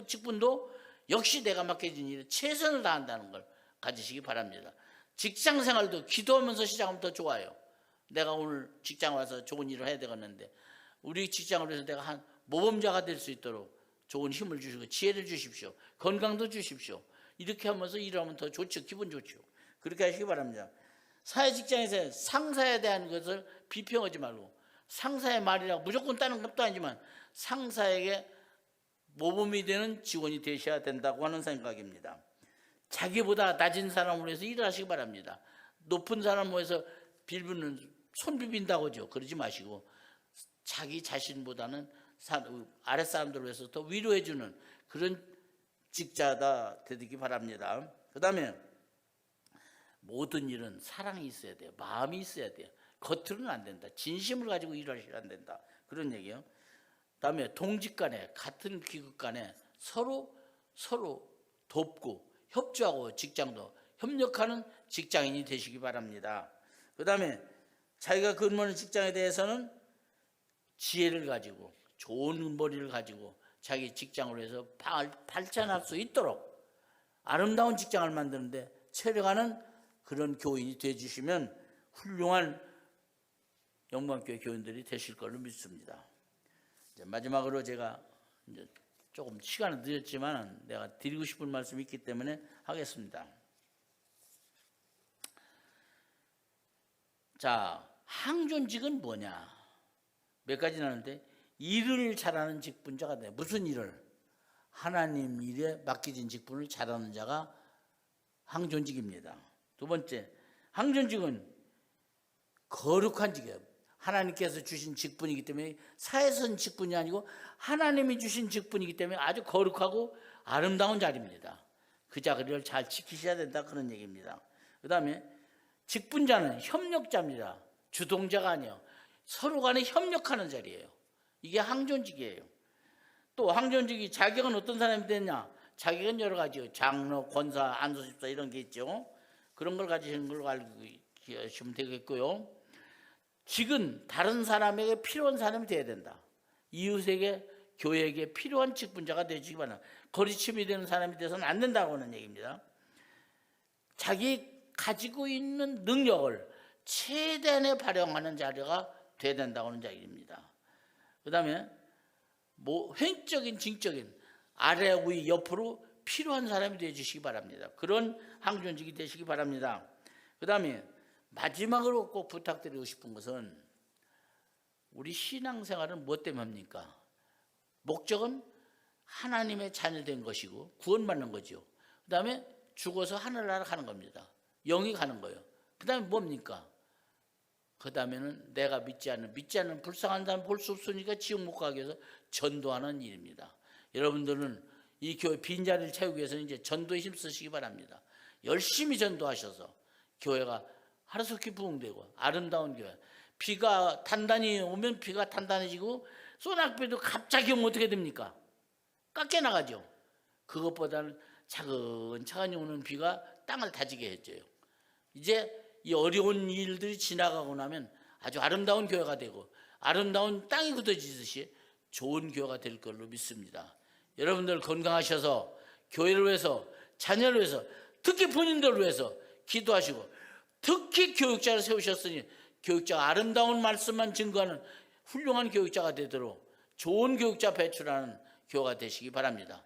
직분도 역시 내가 맡겨진 일에 최선을 다한다는 걸 가지시기 바랍니다. 직장생활도 기도하면서 시작하면 더 좋아요. 내가 오늘 직장 와서 좋은 일을 해야 되겠는데 우리 직장을 위해서 내가 한 모범자가 될 수 있도록 좋은 힘을 주시고 지혜를 주십시오. 건강도 주십시오. 이렇게 하면서 일하면 더 좋죠. 기분 좋죠. 그렇게 하시기 바랍니다. 사회 직장에서 상사에 대한 것을 비평하지 말고, 상사의 말이라고 무조건 따르는 것도 아니지만 상사에게 모범이 되는 직원이 되셔야 된다고 하는 생각입니다. 자기보다 낮은 사람을 위해서 일을 하시기 바랍니다. 높은 사람을 위해서 빌비는 손 비빈다고 하죠. 그러지 마시고 자기 자신보다는 아랫사람들을 위해서 더 위로해주는 그런 직자다 되기 바랍니다. 그 다음에 모든 일은 사랑이 있어야 돼요. 마음이 있어야 돼요. 겉으로는 안 된다. 진심을 가지고 일하셔야 안 된다. 그런 얘기예요. 그 다음에 동직 간에, 같은 기급 간에 서로 돕고 협조하고 직장도 협력하는 직장인이 되시기 바랍니다. 그 다음에 자기가 근무하는 직장에 대해서는 지혜를 가지고 좋은 머리를 가지고 자기 직장으로 해서 발전할 수 있도록 아름다운 직장을 만드는데 체력하는 그런 교인이 되어주시면 훌륭한 영광교회 교인들이 되실 걸로 믿습니다. 이제 마지막으로 제가 이제 조금 시간은 늦었지만 내가 드리고 싶은 말씀이 있기 때문에 하겠습니다. 자, 항존직은 뭐냐? 몇 가지 나누는데 일을 잘하는 직분자가 돼. 무슨 일을? 하나님 일에 맡겨진 직분을 잘하는 자가 항존직입니다. 두 번째, 항존직은 거룩한 직이에요. 하나님께서 주신 직분이기 때문에 사회선 직분이 아니고 하나님이 주신 직분이기 때문에 아주 거룩하고 아름다운 자리입니다. 그 자리를 잘 지키셔야 된다 그런 얘기입니다. 그 다음에 직분자는 협력자입니다. 주동자가 아니에요. 서로 간에 협력하는 자리예요. 이게 항존직이에요. 또 항존직이 자격은 어떤 사람이 되냐? 자격은 여러 가지요. 장로, 권사, 안수집사 이런 게 있죠. 그런 걸 가지신 걸로 알고 계시면 되겠고요. 직은 다른 사람에게 필요한 사람이 되어야 된다. 이웃에게, 교회에게 필요한 직분자가 되시기 바랍니다. 거리침이 되는 사람이 돼서는 안 된다고 하는 얘기입니다. 자기 가지고 있는 능력을 최대한에 발휘하는 자리가 돼야 된다고 하는 얘기입니다. 그 다음에 횡적인, 징적인 아래, 위, 옆으로 필요한 사람이 되어주시기 바랍니다. 그런 항존직이 되시기 바랍니다. 그 다음에 마지막으로 꼭 부탁드리고 싶은 것은 우리 신앙생활은 무엇 때문에 합니까? 목적은 하나님의 자녀된 것이고 구원받는 거죠. 그 다음에 죽어서 하늘나라 가는 겁니다. 영이 가는 거예요. 그 다음에 뭡니까? 그 다음에는 내가 믿지 않는 불쌍한 사람 볼 수 없으니까 지옥 못 가게 해서 전도하는 일입니다. 여러분들은 이 교회 빈자리를 채우기 위해서는 이제 전도에 힘쓰시기 바랍니다. 열심히 전도하셔서 교회가 하루속히 부흥되고 아름다운 교회. 비가 단단히 오면 비가 단단해지고 소낙비도 갑자기 오면 어떻게 됩니까? 깎여 나가죠. 그것보다는 차근차근히 오는 비가 땅을 다지게 해줘요. 이제 이 어려운 일들이 지나가고 나면 아주 아름다운 교회가 되고 아름다운 땅이 굳어지듯이 좋은 교회가 될 걸로 믿습니다. 여러분들 건강하셔서 교회를 위해서, 자녀를 위해서, 특히 본인들을 위해서 기도하시고 특히 교육자를 세우셨으니 교육자가 아름다운 말씀만 증거하는 훌륭한 교육자가 되도록 좋은 교육자 배출하는 교회가 되시기 바랍니다.